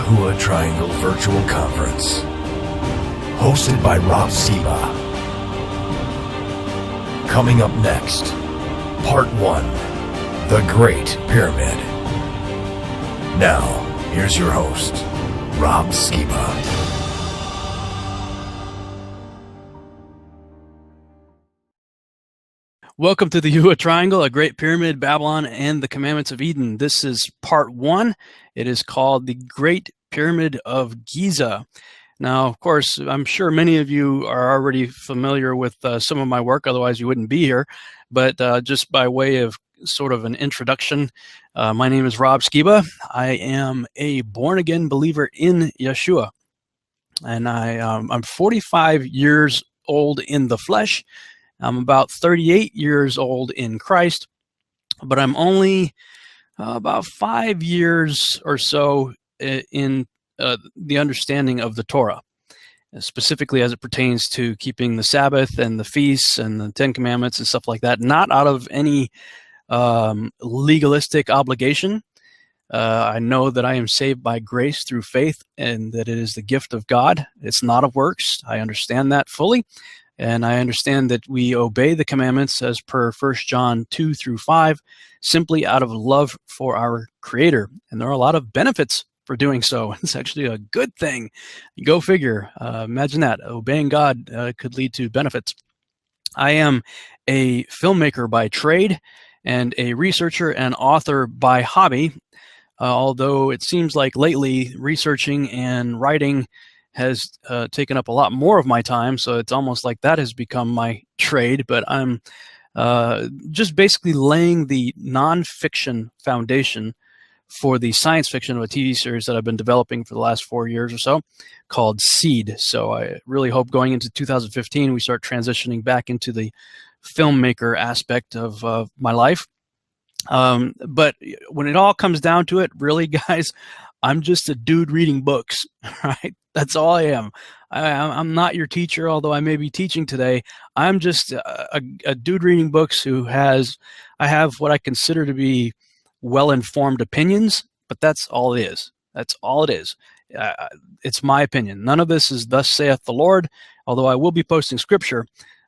Yahuah Triangle Virtual Conference, hosted by Skiba. Coming up next, Part 1, The Great Pyramid. Now, here's your host, Skiba. Welcome to the Yahuah Triangle, a Great Pyramid, Babylon, and the Commandments of Eden. This is part 1. It is called the Great Pyramid of Giza. Now, of course, I'm sure many of you are already familiar with some of my work, otherwise you wouldn't be here. But just by way of sort of an introduction, my name is Skiba. I am a born-again believer in Yeshua. And I'm 45 years old in the flesh. I'm about 38 years old in Christ, but I'm only about 5 years or so in the understanding of the Torah, specifically as it pertains to keeping the Sabbath and the feasts and the Ten Commandments and stuff like that, not out of any legalistic obligation. I know that I am saved by grace through faith and that it is the gift of God. It's not of works. I understand that fully. And I understand that we obey the commandments as per 1 John 2 through 5, simply out of love for our Creator. And there are a lot of benefits for doing so. It's actually a good thing. Go figure. Imagine that. Obeying God could lead to benefits. I am a filmmaker by trade and a researcher and author by hobby, although it seems like lately researching and writing has taken up a lot more of my time, so it's almost like that has become my trade, but I'm just basically laying the nonfiction foundation for the science fiction of a TV series that I've been developing for the last 4 years or so called Seed. So I really hope going into 2015 we start transitioning back into the filmmaker aspect of my life. But when it all comes down to it, really, guys, I'm just a dude reading books, right? That's all I am. I'm not your teacher, although I may be teaching today. I'm just a dude reading books I have what I consider to be well-informed opinions, but that's all it is. That's all it is. It's my opinion. None of this is thus saith the Lord, although I will be posting scripture.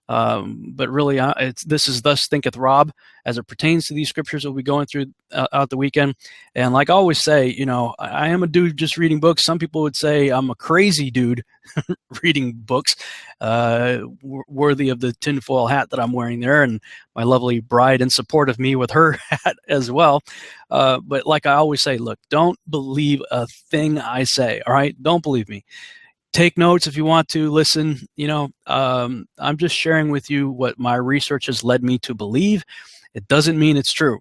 But really, this is thus thinketh Rob as it pertains to these scriptures we'll be going through out the weekend. And like I always say, I am a dude just reading books. Some people would say I'm a crazy dude reading books, worthy of the tinfoil hat that I'm wearing there, and my lovely bride in support of me with her hat as well. But like I always say, look, don't believe a thing I say. All right, don't believe me. Take notes if you want to listen. I'm just sharing with you what my research has led me to believe. It doesn't mean it's true.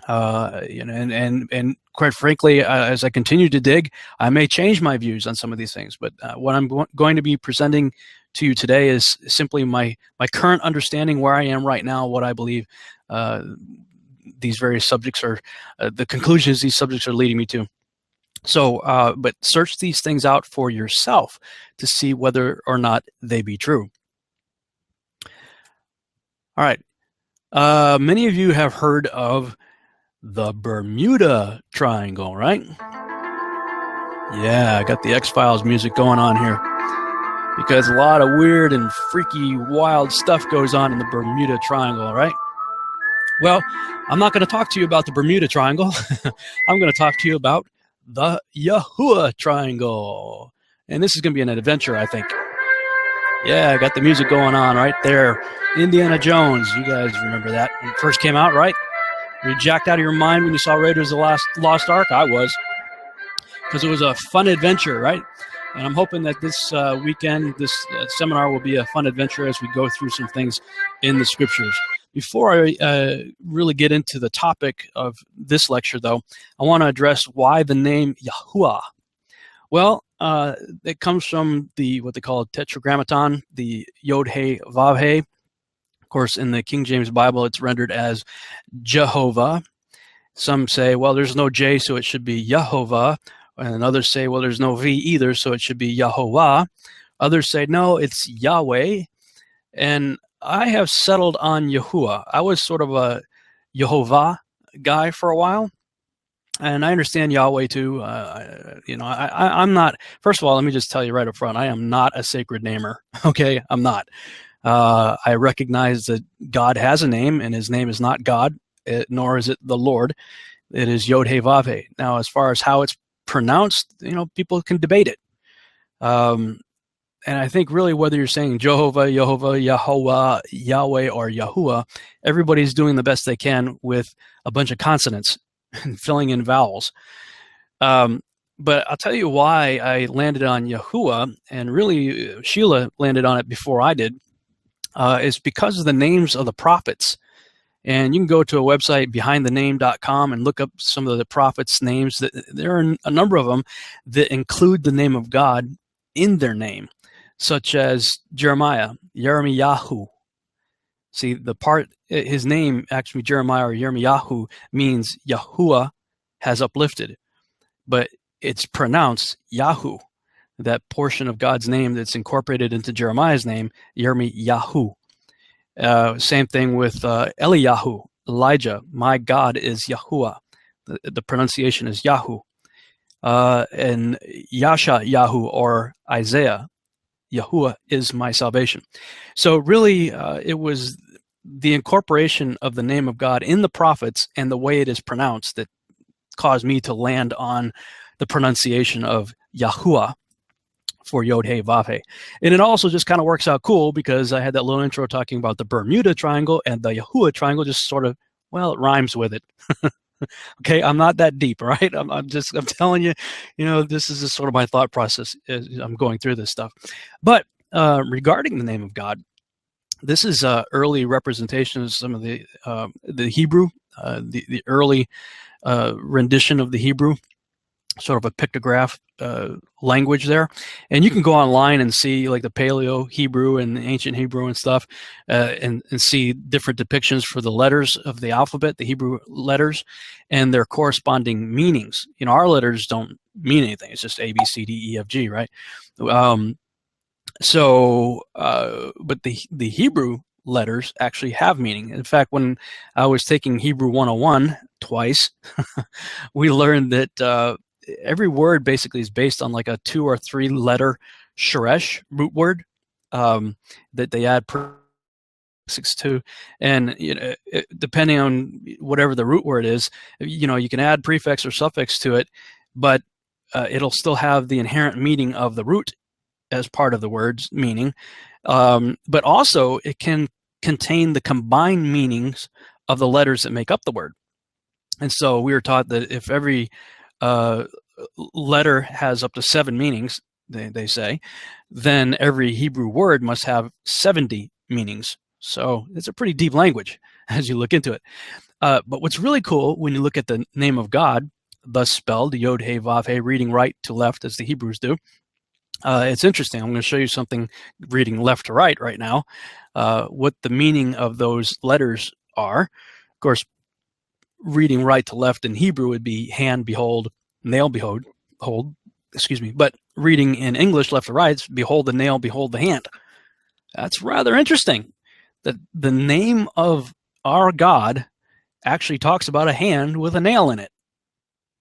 And quite frankly, as I continue to dig, I may change my views on some of these things. But what I'm going to be presenting to you today is simply my current understanding, where I am right now, what I believe these various subjects are, the conclusions these subjects are leading me to. So, but search these things out for yourself to see whether or not they be true. All right. Many of you have heard of the Bermuda Triangle, right? Yeah, I got the X-Files music going on here because a lot of weird and freaky, wild stuff goes on in the Bermuda Triangle, right? Well, I'm not going to talk to you about the Bermuda Triangle. I'm going to talk to you about the Yahuah Triangle. And this is going to be an adventure, I think. Yeah, I got the music going on right there. Indiana Jones. You guys remember that when it first came out, right? Were you jacked out of your mind when you saw Raiders of the Lost Ark? I was. Because it was a fun adventure, right? And I'm hoping that this weekend, this seminar will be a fun adventure as we go through some things in the scriptures. Before I really get into the topic of this lecture, though, I want to address why the name Yahuah. Well, it comes from what they call tetragrammaton, the Yod He Vav He. Of course, in the King James Bible, it's rendered as Jehovah. Some say, well, there's no J, so it should be Yehovah. And others say, well, there's no V either, so it should be Yahuah. Others say, no, it's Yahweh. And I have settled on Yahuah. I was sort of a Yehovah guy for a while. And I understand Yahweh too. I'm not. First of all, let me just tell you right up front, I am not a sacred namer. Okay, I'm not. I recognize that God has a name, and His name is not God, nor is it the Lord. It is Yod He Vav He. Now, as far as how it's pronounced, people can debate it. And I think really whether you're saying Jehovah, Yahuah, Yahweh, or Yahuah, everybody's doing the best they can with a bunch of consonants and filling in vowels. But I'll tell you why I landed on Yahuah, and really Sheila landed on it before I did, is because of the names of the prophets. And you can go to a website, behindthename.com, and look up some of the prophets' names. There are a number of them that include the name of God in their name, such as Jeremiah, Yirmiyahu. See, his name, actually Jeremiah or Yirmiyahu, means Yahuah has uplifted, but it's pronounced Yahu, that portion of God's name that's incorporated into Jeremiah's name, Yirmiyahu. Same thing with Eliyahu, Elijah. My God is Yahuah. The pronunciation is Yahu. And Yasha-Yahu, or Isaiah, Yahuah is my salvation. So really, it was the incorporation of the name of God in the prophets and the way it is pronounced that caused me to land on the pronunciation of Yahuah for Yod He Vav He. And it also just kind of works out cool because I had that little intro talking about the Bermuda Triangle, and the Yahuah Triangle just sort of, well, it rhymes with it. Okay, I'm not that deep, right? I'm telling you, this is just sort of my thought process as I'm going through this stuff. But regarding the name of God, this is early representation of some of the Hebrew, the early rendition of the Hebrew, sort of a pictograph language there. And you can go online and see like the Paleo Hebrew and the ancient Hebrew and stuff, and see different depictions for the letters of the alphabet, the Hebrew letters, and their corresponding meanings. Our letters don't mean anything. It's just A, B, C, D, E, F, G, right? But the Hebrew letters actually have meaning. In fact, when I was taking Hebrew 101 twice, we learned that every word basically is based on like a 2 or 3 letter sheresh root word that they add prefix to, and depending on whatever the root word is, you can add prefix or suffix to it, but it'll still have the inherent meaning of the root as part of the word's meaning, but also it can contain the combined meanings of the letters that make up the word. And so we were taught that if every letter has up to 7 meanings, they say, then every Hebrew word must have 70 meanings. So it's a pretty deep language as you look into it. But what's really cool when you look at the name of God, thus spelled, Yod He Vav He, reading right to left as the Hebrews do, it's interesting. I'm going to show you something reading left to right now, what the meaning of those letters are. Of course, reading right to left in Hebrew would be hand, behold, nail, behold, but reading in English left to right, behold the nail, behold the hand. That's rather interesting that the name of our God actually talks about a hand with a nail in it.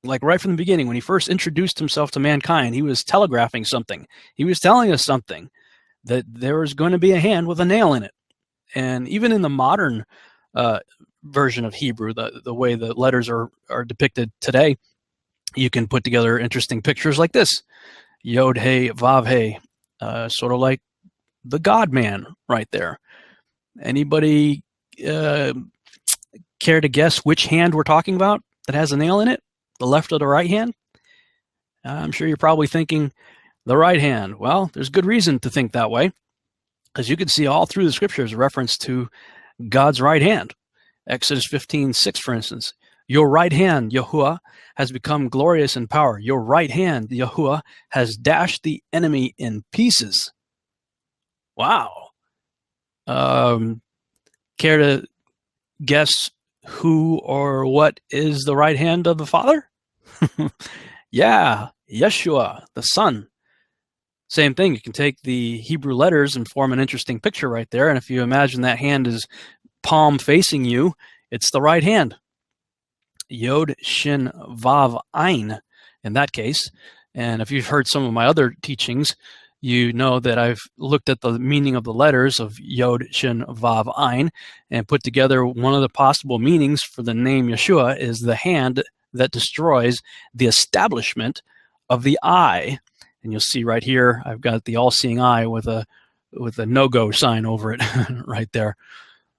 Like right from the beginning, when he first introduced himself to mankind, he was telegraphing something. He was telling us something, that there was going to be a hand with a nail in it. And even in the modern version of Hebrew, the way the letters are depicted today, you can put together interesting pictures like this. Yod He Vav He, sort of like the God-man right there. Anybody care to guess which hand we're talking about that has a nail in it? The left or the right hand? I'm sure you're probably thinking the right hand. Well, there's good reason to think that way, because you can see all through the scriptures a reference to God's right hand. Exodus 15:6, for instance. Your right hand, Yahuah, has become glorious in power. Your right hand, Yahuah, has dashed the enemy in pieces. Wow. Care to guess who or what is the right hand of the Father? Yeah, Yeshua, the Son. Same thing. You can take the Hebrew letters and form an interesting picture right there. And if you imagine that hand is palm facing you, it's the right hand. Yod, Shin, Vav, Ein in that case. And if you've heard some of my other teachings, you know that I've looked at the meaning of the letters of Yod, Shin, Vav, Ein and put together one of the possible meanings for the name Yeshua is the hand that destroys the establishment of the eye. And you'll see right here, I've got the all-seeing eye with a no-go sign over it right there.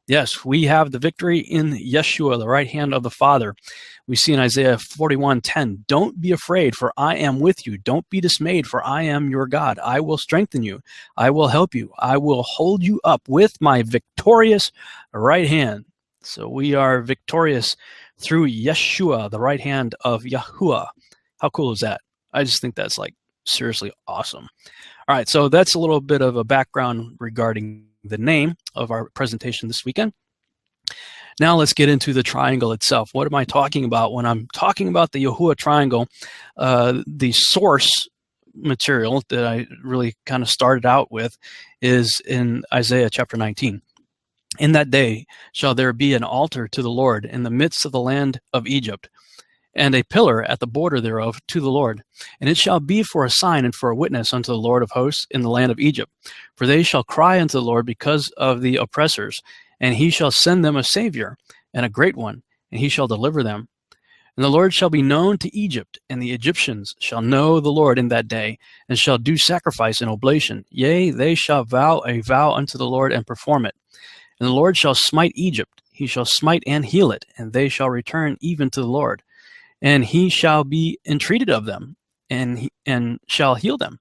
Yes, we have the victory in Yeshua, the right hand of the Father. We see in Isaiah 41:10, don't be afraid, for I am with you. Don't be dismayed, for I am your God. I will strengthen you. I will help you. I will hold you up with my victorious right hand. So we are victorious through Yeshua, the right hand of Yahuah. How cool is that? I just think that's like seriously awesome. All right, so that's a little bit of a background regarding the name of our presentation this weekend. Now let's get into the triangle itself. What am I talking about when I'm talking about the Yahuah triangle? The source material that I really kind of started out with is in Isaiah chapter 19. In that day shall there be an altar to the Lord in the midst of the land of Egypt, and a pillar at the border thereof to the Lord. And it shall be for a sign and for a witness unto the Lord of hosts in the land of Egypt. For they shall cry unto the Lord because of the oppressors, and he shall send them a Savior, and a great one, and he shall deliver them. And the Lord shall be known to Egypt, and the Egyptians shall know the Lord in that day, and shall do sacrifice and oblation. Yea, they shall vow a vow unto the Lord and perform it. And the Lord shall smite Egypt, he shall smite and heal it, and they shall return even to the Lord. And he shall be entreated of them, and shall heal them.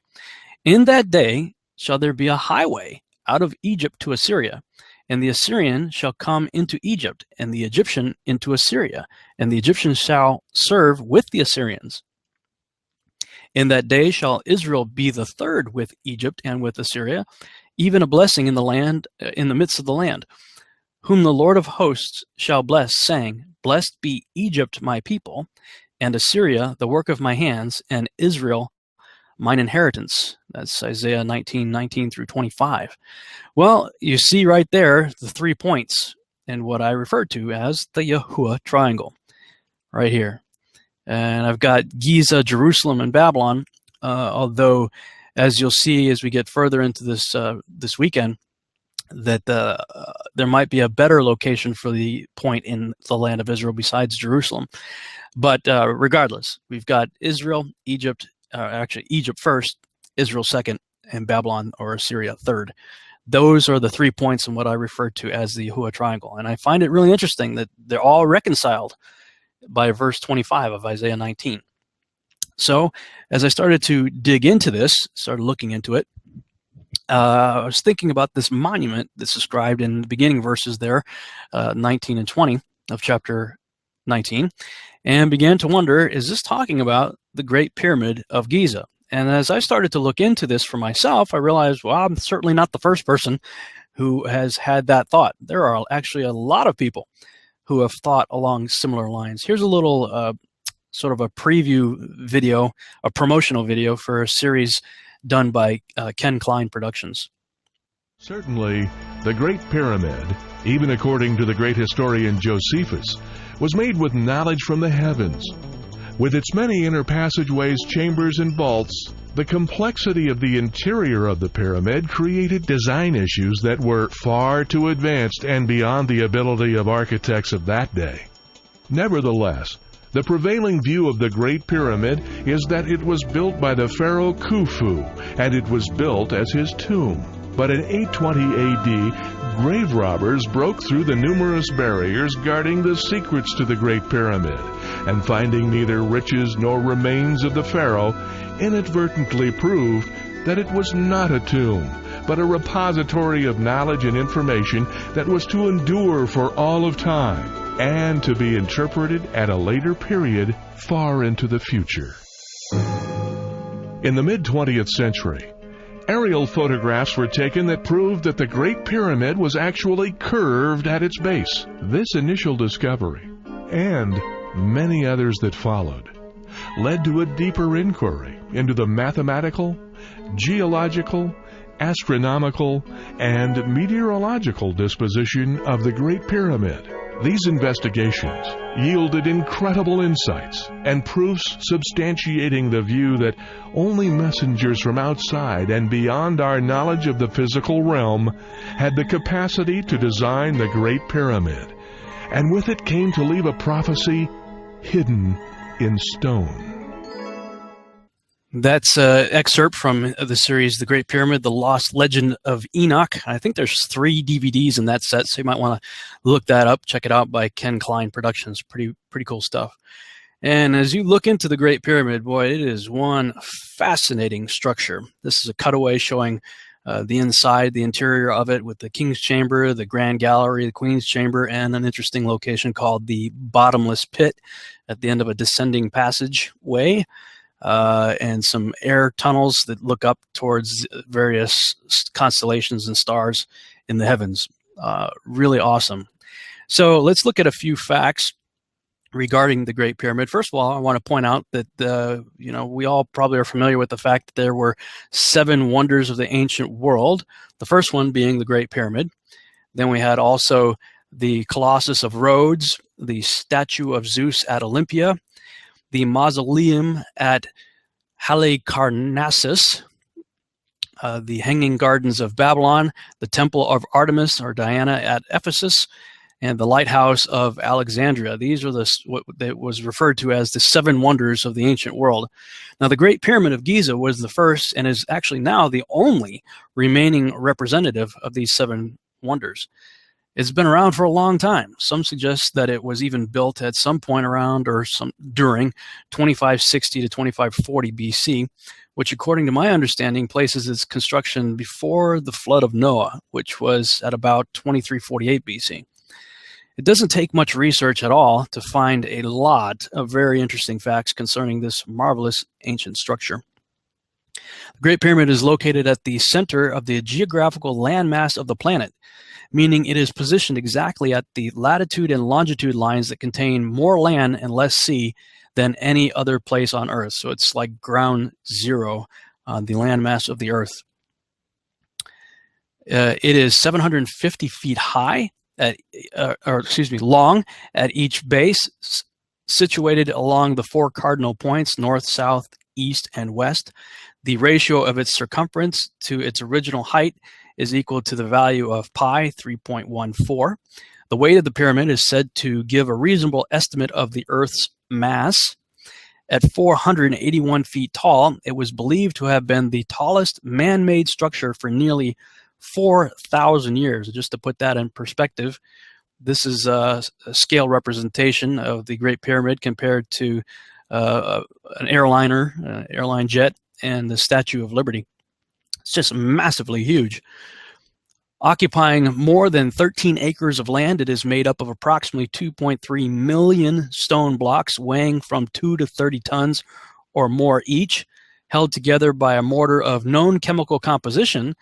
In that day shall there be a highway out of Egypt to Assyria, and the Assyrian shall come into Egypt, and the Egyptian into Assyria, and the Egyptians shall serve with the Assyrians. In that day shall Israel be the third with Egypt and with Assyria, even a blessing in the land, in the midst of the land, whom the Lord of hosts shall bless, saying, Blessed be Egypt, my people, and Assyria, the work of my hands, and Israel, mine inheritance. That's Isaiah 19:19 through 25. Well, you see right there the 3 points in what I refer to as the Yahuah triangle, right here. And I've got Giza, Jerusalem, and Babylon, although, as you'll see as we get further into this this weekend, that there might be a better location for the point in the land of Israel besides Jerusalem. But regardless, we've got Israel, Egypt, actually Egypt first, Israel second, and Babylon or Assyria third. Those are the 3 points in what I refer to as the Yahuah triangle. And I find it really interesting that they're all reconciled by verse 25 of Isaiah 19. So as I started to dig into this, started looking into it, I was thinking about this monument that's described in the beginning verses there, 19 and 20 of chapter 19, and began to wonder, is this talking about the Great Pyramid of Giza? And as I started to look into this for myself, I realized, well, I'm certainly not the first person who has had that thought. There are actually a lot of people who have thought along similar lines. Here's a little sort of a preview video, a promotional video for a series done by Ken Klein Productions. Certainly, the Great Pyramid, even according to the great historian Josephus, was made with knowledge from the heavens. With its many inner passageways, chambers, and vaults, the complexity of the interior of the pyramid created design issues that were far too advanced and beyond the ability of architects of that day. Nevertheless, the prevailing view of the Great Pyramid is that it was built by the pharaoh Khufu, and it was built as his tomb. But in 820 AD, grave robbers broke through the numerous barriers guarding the secrets to the Great Pyramid, and finding neither riches nor remains of the pharaoh, inadvertently proved that it was not a tomb, but a repository of knowledge and information that was to endure for all of time, and to be interpreted at a later period far into the future. In the mid-20th century, aerial photographs were taken that proved that the Great Pyramid was actually curved at its base. This initial discovery, and many others that followed, led to a deeper inquiry into the mathematical, geological, astronomical, and meteorological disposition of the Great Pyramid. These investigations yielded incredible insights and proofs substantiating the view that only messengers from outside and beyond our knowledge of the physical realm had the capacity to design the Great Pyramid, and with it came to leave a prophecy hidden in stone. That's an excerpt from the series The Great Pyramid, The Lost Legend of Enoch. I think there's 3 DVDs in that set, so you might want to look that up. Check it out by Ken Klein Productions. Pretty cool stuff. And as you look into the Great Pyramid, boy, it is one fascinating structure. This is a cutaway showing the inside, the interior of it, with the King's Chamber, the Grand Gallery, the Queen's Chamber, and an interesting location called the Bottomless Pit at the end of a descending passageway. And some air tunnels that look up towards various constellations and stars in the heavens. Really awesome. So let's look at a few facts regarding the Great Pyramid. First of all, I want to point out that we all probably are familiar with the fact that there were 7 wonders of the ancient world. The first one being the Great Pyramid. Then we had also the Colossus of Rhodes, the statue of Zeus at Olympia, the mausoleum at Halicarnassus, the Hanging Gardens of Babylon, the Temple of Artemis or Diana at Ephesus, and the Lighthouse of Alexandria. These are what was referred to as the 7 wonders of the ancient world. Now, the Great Pyramid of Giza was the first and is actually now the only remaining representative of these 7 wonders. It's been around for a long time. Some suggest that it was even built at some point around or during 2560 to 2540 BC, which according to my understanding places its construction before the flood of Noah, which was at about 2348 BC. It doesn't take much research at all to find a lot of very interesting facts concerning this marvelous ancient structure. The Great Pyramid is located at the center of the geographical landmass of the planet, meaning it is positioned exactly at the latitude and longitude lines that contain more land and less sea than any other place on Earth. So it's like ground zero on the landmass of the Earth. It is 750 feet high, long at each base, situated along the 4 cardinal points, north, south, east, and west. The ratio of its circumference to its original height is equal to the value of pi 3.14. The weight of the pyramid is said to give a reasonable estimate of the Earth's mass. At 481 feet tall, it was believed to have been the tallest man-made structure for nearly 4,000 years. Just to put that in perspective, this is a scale representation of the Great Pyramid compared to an airline jet, and the Statue of Liberty. It's just massively huge. Occupying more than 13 acres of land, it is made up of approximately 2.3 million stone blocks weighing from 2 to 30 tons or more each, held together by a mortar of known chemical composition,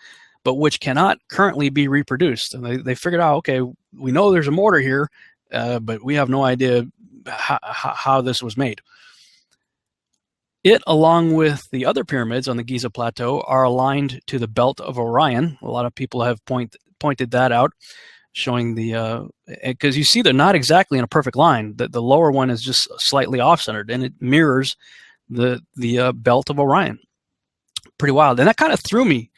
but which cannot currently be reproduced. And they figured out, okay, we know there's a mortar here, but we have no idea how this was made. It, along with the other pyramids on the Giza Plateau, are aligned to the belt of Orion. A lot of people have pointed that out, showing because you see they're not exactly in a perfect line. The lower one is just slightly off-centered, and it mirrors the belt of Orion. Pretty wild. And that kind of threw me,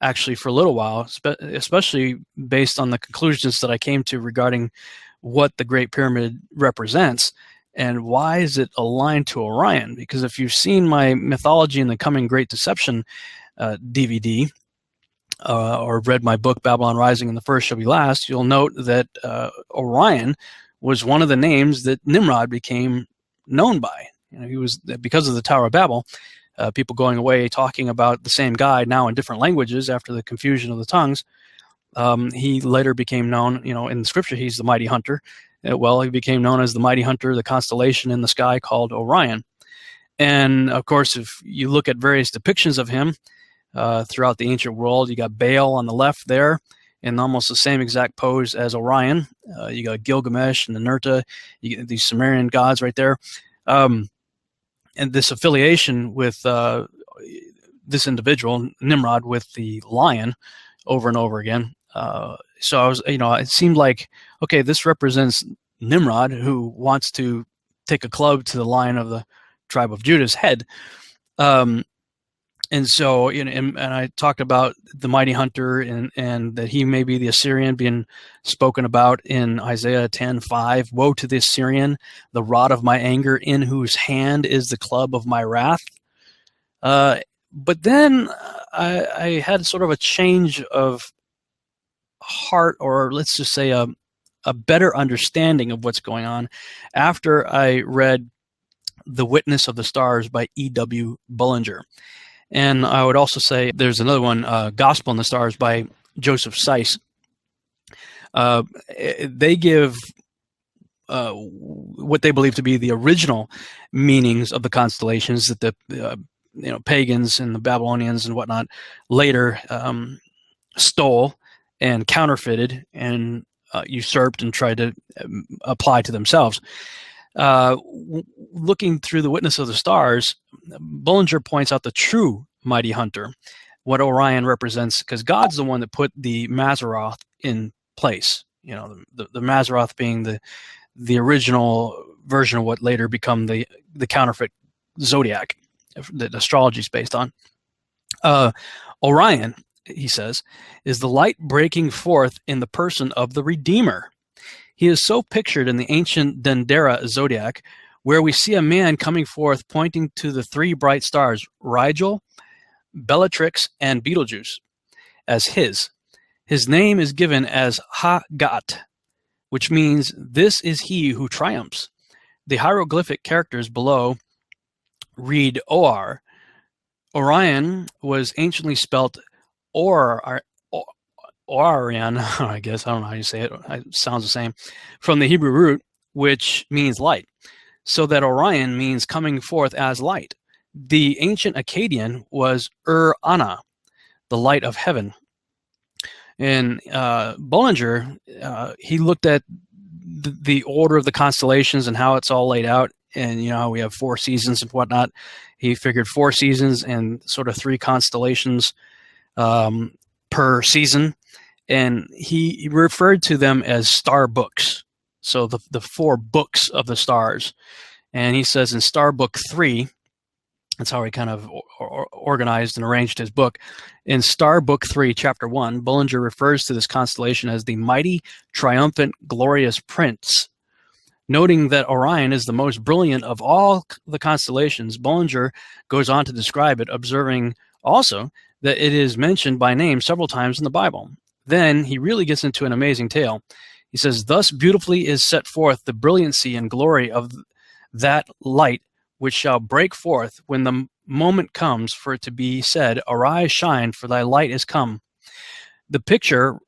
actually, for a little while, especially based on the conclusions that I came to regarding what the Great Pyramid represents. And why is it aligned to Orion? Because if you've seen my Mythology and the Coming Great Deception DVD, or read my book, Babylon Rising and the First Shall Be Last, you'll note that Orion was one of the names that Nimrod became known by. He was, because of the Tower of Babel, people going away talking about the same guy now in different languages after the confusion of the tongues. He later became known, in Scripture, he's the mighty hunter. He became known as the mighty hunter, the constellation in the sky called Orion. And of course, if you look at various depictions of him throughout the ancient world, you got Baal on the left there in almost the same exact pose as Orion. You got Gilgamesh and Ninurta, you get these Sumerian gods right there. And this affiliation with this individual, Nimrod, with the lion over and over again. So I was, it seemed like, okay, this represents, Nimrod, who wants to take a club to the lion of the tribe of Judah's head. And so, and I talked about the mighty hunter, and that he may be the Assyrian being spoken about in Isaiah 10:5. Woe to the Assyrian, the rod of my anger, in whose hand is the club of my wrath. But then I had sort of a change of heart, or let's just say a better understanding of what's going on after I read The Witness of the Stars by E.W. Bullinger. And I would also say there's another one, Gospel in the Stars by Joseph Seiss. They give what they believe to be the original meanings of the constellations that the pagans and the Babylonians and whatnot later stole and counterfeited and usurped and tried to apply to themselves. Looking through The Witness of the Stars, Bullinger points out the true mighty hunter, what Orion represents, because God's the one that put the Mazzaroth in place. The Mazzaroth being the original version of what later become the counterfeit zodiac that astrology is based on. Orion, he says, is the light breaking forth in the person of the Redeemer. He is so pictured in the ancient Dendera zodiac, where we see a man coming forth pointing to the three bright stars, Rigel, Bellatrix, and Betelgeuse, as his. His name is given as Ha-Gat, which means this is he who triumphs. The hieroglyphic characters below read Or. Orion was anciently spelt Orion, I guess, I don't know how you say it, it sounds the same, from the Hebrew root, which means light, so that Orion means coming forth as light. The ancient Akkadian was Ur-Ana, the light of heaven. And Bullinger, he looked at the order of the constellations and how it's all laid out, and how we have 4 seasons and whatnot. He figured 4 seasons and sort of 3 constellations per season, and he referred to them as star books. So the 4 books of the stars. And he says in Star Book 3, that's how he kind of organized and arranged his book. In Star Book 3, Chapter 1, Bullinger refers to this constellation as the mighty, triumphant, glorious prince. Noting that Orion is the most brilliant of all the constellations, Bullinger goes on to describe it, observing also that it is mentioned by name several times in the Bible. Then he really gets into an amazing tale. He says, thus beautifully is set forth the brilliancy and glory of that light, which shall break forth when the moment comes for it to be said, arise, shine, for thy light is come. The picture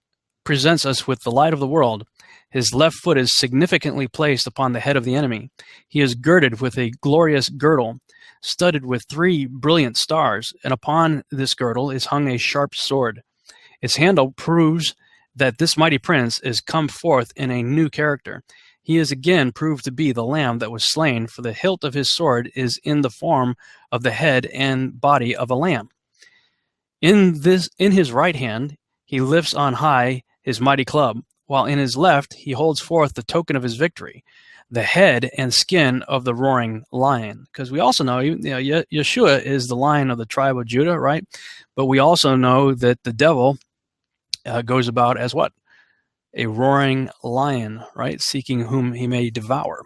presents us with the light of the world. His left foot is significantly placed upon the head of the enemy. He is girded with a glorious girdle, studded with 3 brilliant stars, and upon this girdle is hung a sharp sword. Its handle proves that this mighty prince is come forth in a new character. He is again proved to be the lamb that was slain, for the hilt of his sword is in the form of the head and body of a lamb. In his right hand he lifts on high his mighty club, while in his left he holds forth the token of his victory, the head and skin of the roaring lion. Because we also know, Yeshua is the lion of the tribe of Judah, right? But we also know that the devil goes about as what? A roaring lion, right? Seeking whom he may devour.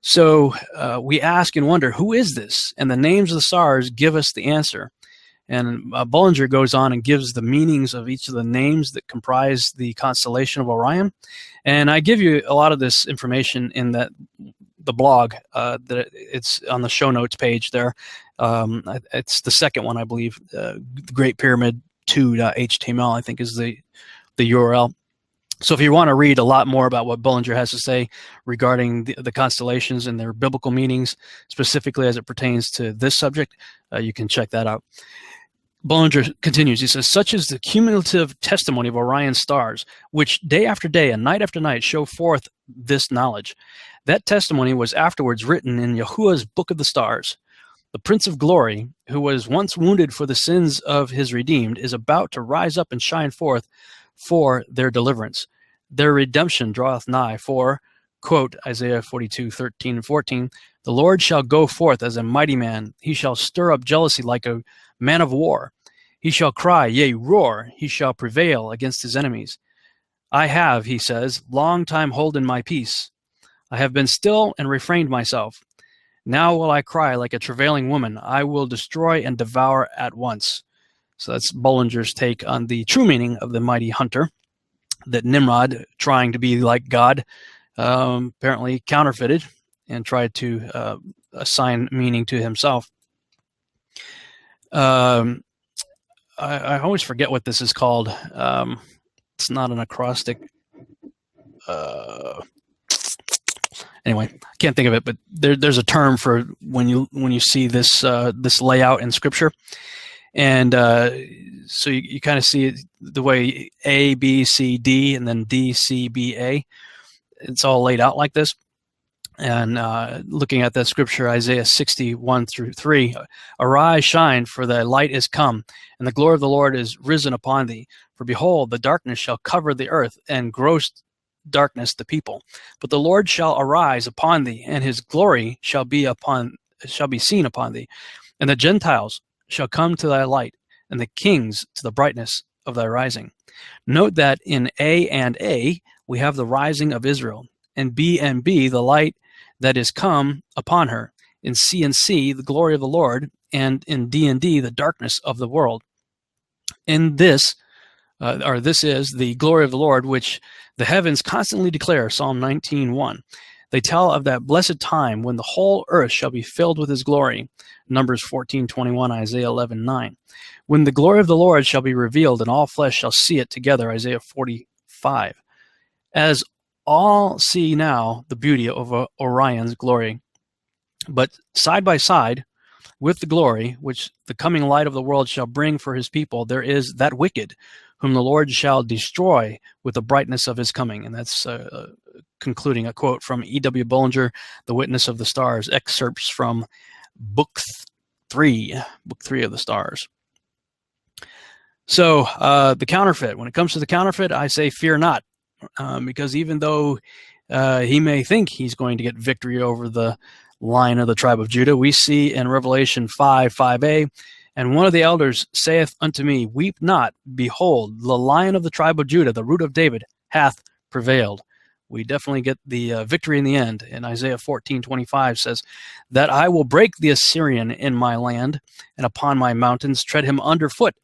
So we ask and wonder, who is this? And the names of the stars give us the answer. And Bullinger goes on and gives the meanings of each of the names that comprise the constellation of Orion. And I give you a lot of this information in the blog. That it's on the show notes page there. It's the second one, I believe. The Great Pyramid 2.html, I think, is the URL. So if you want to read a lot more about what Bullinger has to say regarding the constellations and their biblical meanings, specifically as it pertains to this subject, you can check that out. Bullinger continues, he says, such is the cumulative testimony of Orion's stars, which day after day and night after night show forth this knowledge. That testimony was afterwards written in Yahuah's Book of the Stars. The Prince of Glory, who was once wounded for the sins of his redeemed, is about to rise up and shine forth for their deliverance. Their redemption draweth nigh, for quote Isaiah 42:13 and 14, "The Lord shall go forth as a mighty man. He shall stir up jealousy like a man of war. He shall cry, yea, roar. He shall prevail against his enemies. I have," he says, "long time holden my peace. I have been still and refrained myself. Now will I cry like a travailing woman. I will destroy and devour at once." So that's Bullinger's take on the true meaning of the mighty hunter, that Nimrod, trying to be like God, apparently counterfeited and tried to assign meaning to himself. I always forget what this is called. It's not an acrostic. Anyway, I can't think of it, but there's a term for when you see this this layout in Scripture, and so you kind of see it the way A, B, C, D, and then D, C, B, A. It's all laid out like this. And looking at that scripture, Isaiah 60:1-3, "Arise, shine, for thy light is come, and the glory of the Lord is risen upon thee. For behold, the darkness shall cover the earth, and gross darkness the people. But the Lord shall arise upon thee, and his glory shall be seen upon thee. And the Gentiles shall come to thy light, and the kings to the brightness of thy rising." Note that in A and A, we have the rising of Israel. In B and B, the light that is come upon her. In C and C, the glory of the Lord. And in D and D, the darkness of the world. In this, this is the glory of the Lord, which the heavens constantly declare, Psalm 19:1. They tell of that blessed time when the whole earth shall be filled with his glory, Numbers 14:21, Isaiah 11:9. When the glory of the Lord shall be revealed, and all flesh shall see it together, Isaiah 45. As all see now the beauty of Orion's glory, but side by side with the glory which the coming light of the world shall bring for his people, there is that wicked whom the Lord shall destroy with the brightness of his coming. And that's concluding a quote from E.W. Bullinger, The Witness of the Stars, excerpts from book 3 of the Stars. So the counterfeit. When it comes to the counterfeit, I say fear not, because even though he may think he's going to get victory over the Lion of the tribe of Judah, we see in Revelation 5:5a, "And one of the elders saith unto me, Weep not, behold, the Lion of the tribe of Judah, the root of David, hath prevailed." We definitely get the victory in the end. And Isaiah 14:25 says, "That I will break the Assyrian in my land, and upon my mountains tread him underfoot.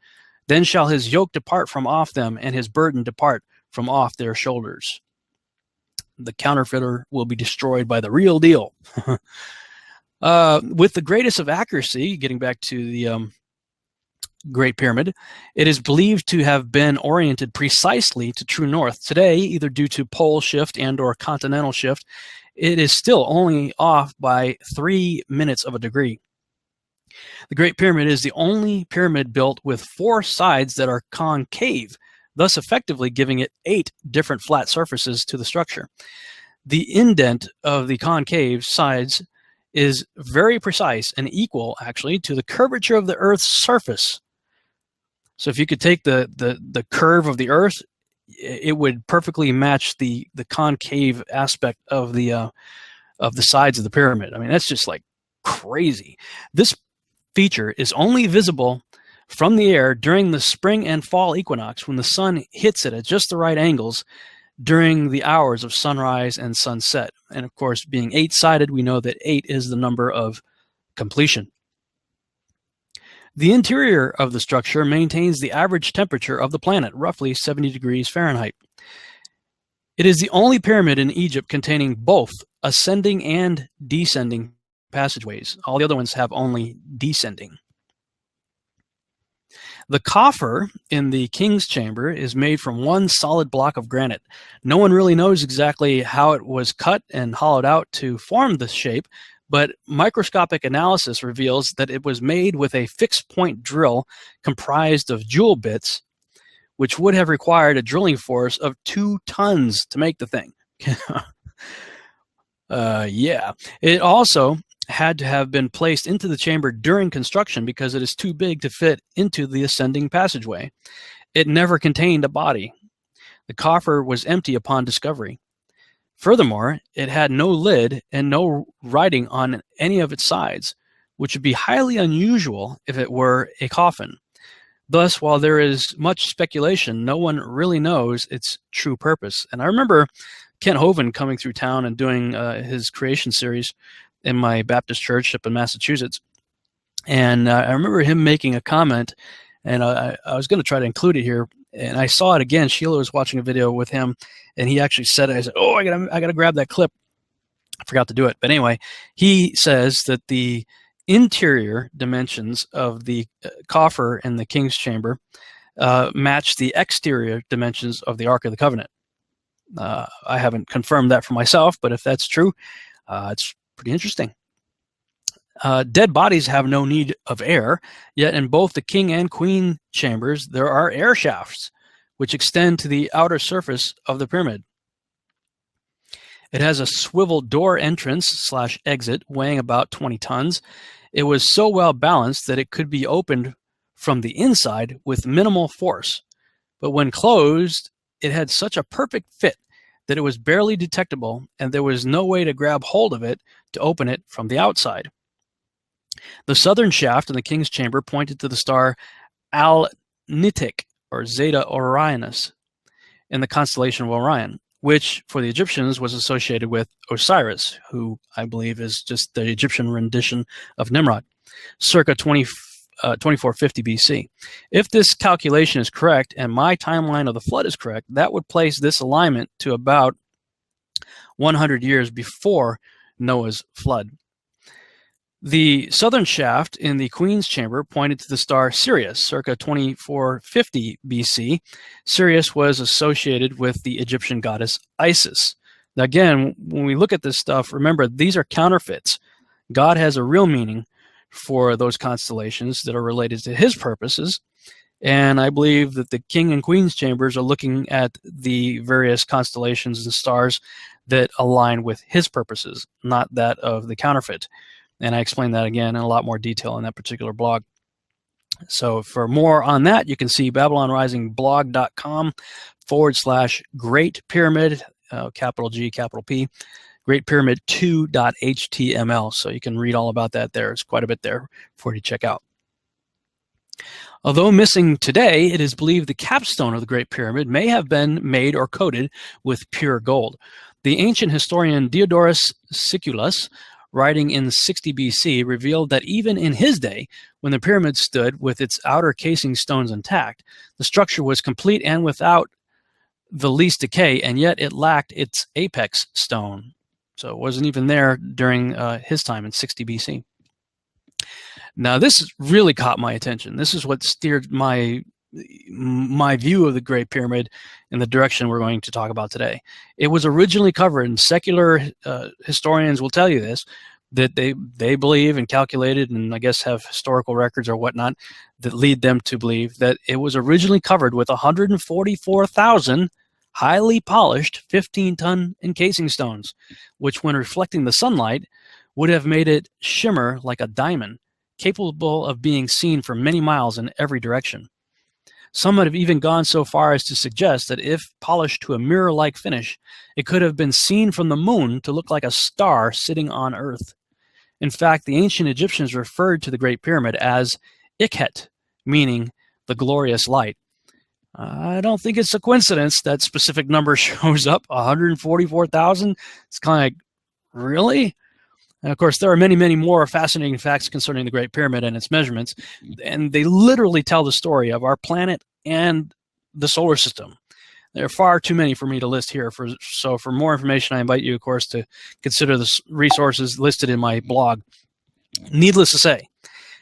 Then shall his yoke depart from off them, and his burden depart from off their shoulders." The counterfeiter will be destroyed by the real deal. With the greatest of accuracy, getting back to the Great Pyramid, it is believed to have been oriented precisely to true north. Today, either due to pole shift and or continental shift, it is still only off by 3 minutes of a degree. The Great Pyramid is the only pyramid built with 4 sides that are concave, thus effectively giving it 8 different flat surfaces to the structure. The indent of the concave sides is very precise and equal, actually, to the curvature of the Earth's surface. So if you could take the curve of the Earth, it would perfectly match the concave aspect of the sides of the pyramid. I mean, that's just like crazy. This feature is only visible from the air during the spring and fall equinox, when the sun hits it at just the right angles during the hours of sunrise and sunset. And of course, being 8-sided, we know that 8 is the number of completion. The interior of the structure maintains the average temperature of the planet, roughly 70 degrees Fahrenheit. It is the only pyramid in Egypt containing both ascending and descending passageways. All the other ones have only descending. The coffer in the king's chamber is made from one solid block of granite. No one really knows exactly how it was cut and hollowed out to form this shape, but microscopic analysis reveals that it was made with a fixed point drill comprised of jewel bits, which would have required a drilling force of 2 tons to make the thing. Yeah. It also had to have been placed into the chamber during construction because it is too big to fit into the ascending passageway. It never contained a body. The coffer was empty upon discovery. Furthermore, it had no lid and no writing on any of its sides, which would be highly unusual if it were a coffin. Thus, while there is much speculation, no one really knows its true purpose. And I remember Kent Hovind coming through town and doing his creation series in my Baptist church up in Massachusetts. And I remember him making a comment, and I was going to try to include it here. And I saw it again. Sheila was watching a video with him, and he actually said it. I said, "Oh, I gotta grab that clip." I forgot to do it. But anyway, he says that the interior dimensions of the coffer in the king's chamber match the exterior dimensions of the Ark of the Covenant. I haven't confirmed that for myself, but if that's true, it's pretty interesting. Dead bodies have no need of air, yet in both the king and queen chambers, there are air shafts which extend to the outer surface of the pyramid. It has a swivel door entrance/exit weighing about 20 tons. It was so well balanced that it could be opened from the inside with minimal force. But when closed, it had such a perfect fit that it was barely detectable, and there was no way to grab hold of it to open it from the outside. The southern shaft in the king's chamber pointed to the star Al-Nitik, or Zeta Orionis, in the constellation of Orion, which for the Egyptians was associated with Osiris, who I believe is just the Egyptian rendition of Nimrod, circa 2450 BC. If this calculation is correct, and my timeline of the flood is correct, that would place this alignment to about 100 years before Noah's flood. The southern shaft in the Queen's chamber pointed to the star Sirius, circa 2450 BC. Sirius was associated with the Egyptian goddess Isis. Now again, when we look at this stuff, remember, these are counterfeits. God has a real meaning for those constellations that are related to his purposes. And I believe that the King and Queen's chambers are looking at the various constellations and stars that align with his purposes, not that of the counterfeit. And I explain that again in a lot more detail in that particular blog. So for more on that, you can see babylonrisingblog.com/Great Pyramid, capital G, capital P, Great Pyramid 2.html. So you can read all about that there. It's quite a bit there for you to check out. Although missing today, it is believed the capstone of the Great Pyramid may have been made or coated with pure gold. The ancient historian Diodorus Siculus, writing in 60 BC, revealed that even in his day, when the pyramid stood with its outer casing stones intact, the structure was complete and without the least decay, and yet it lacked its apex stone. So it wasn't even there during his time in 60 BC. Now, this really caught my attention. This is what steered my view of the Great Pyramid in the direction we're going to talk about today. It was originally covered, and secular historians will tell you this, that they believe and calculated, and I guess have historical records or whatnot that lead them to believe that it was originally covered with 144,000 highly polished 15-ton encasing stones, which when reflecting the sunlight would have made it shimmer like a diamond, capable of being seen for many miles in every direction. Some have even gone so far as to suggest that if polished to a mirror-like finish, it could have been seen from the moon to look like a star sitting on Earth. In fact, the ancient Egyptians referred to the Great Pyramid as Ikhet, meaning the glorious light. I don't think it's a coincidence that specific number shows up, 144,000. It's kind of like, really? And of course, there are many, many more fascinating facts concerning the Great Pyramid and its measurements, and they literally tell the story of our planet and the solar system. There are far too many for me to list here. So for more information, I invite you, of course, to consider the resources listed in my blog. Needless to say,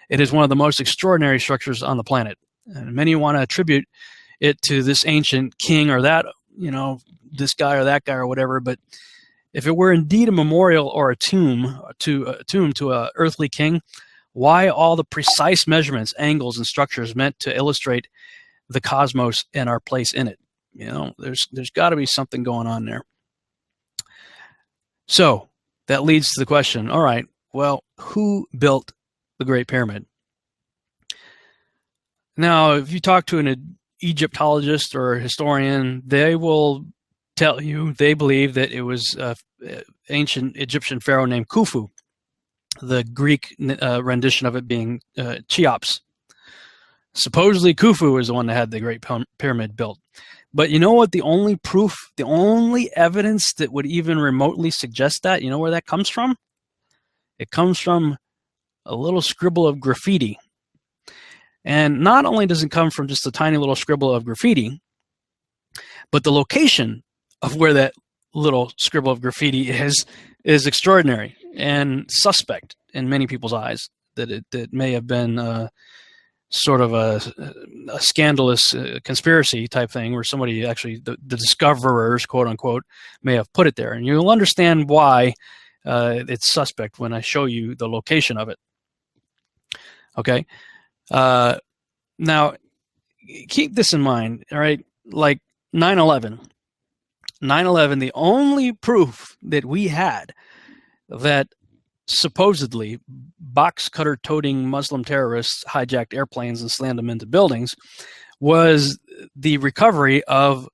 it is one of the most extraordinary structures on the planet, and many want to attribute it to this ancient king or that, this guy or that guy or whatever, but if it were indeed a memorial or a tomb to a earthly king, why all the precise measurements, angles, and structures meant to illustrate the cosmos and our place in it? There's got to be something going on there. So that leads to the question, all right, well, who built the Great Pyramid? Now, if you talk to an Egyptologist or a historian, they will tell you they believe that it was an ancient Egyptian pharaoh named Khufu, the Greek rendition of it being Cheops. Supposedly Khufu was the one that had the Great Pyramid built. But you know what? The only proof, the only evidence that would even remotely suggest that, you know where that comes from? It comes from a little scribble of graffiti. And not only does it come from just a tiny little scribble of graffiti, but the location of where that little scribble of graffiti is extraordinary and suspect in many people's eyes, that it may have been sort of a scandalous conspiracy type thing where somebody actually, the discoverers, quote unquote, may have put it there. And you'll understand why it's suspect when I show you the location of it. Okay. Now, keep this in mind, all right? Like 9/11. 9/11, the only proof that we had that supposedly box cutter toting Muslim terrorists hijacked airplanes and slammed them into buildings was the recovery of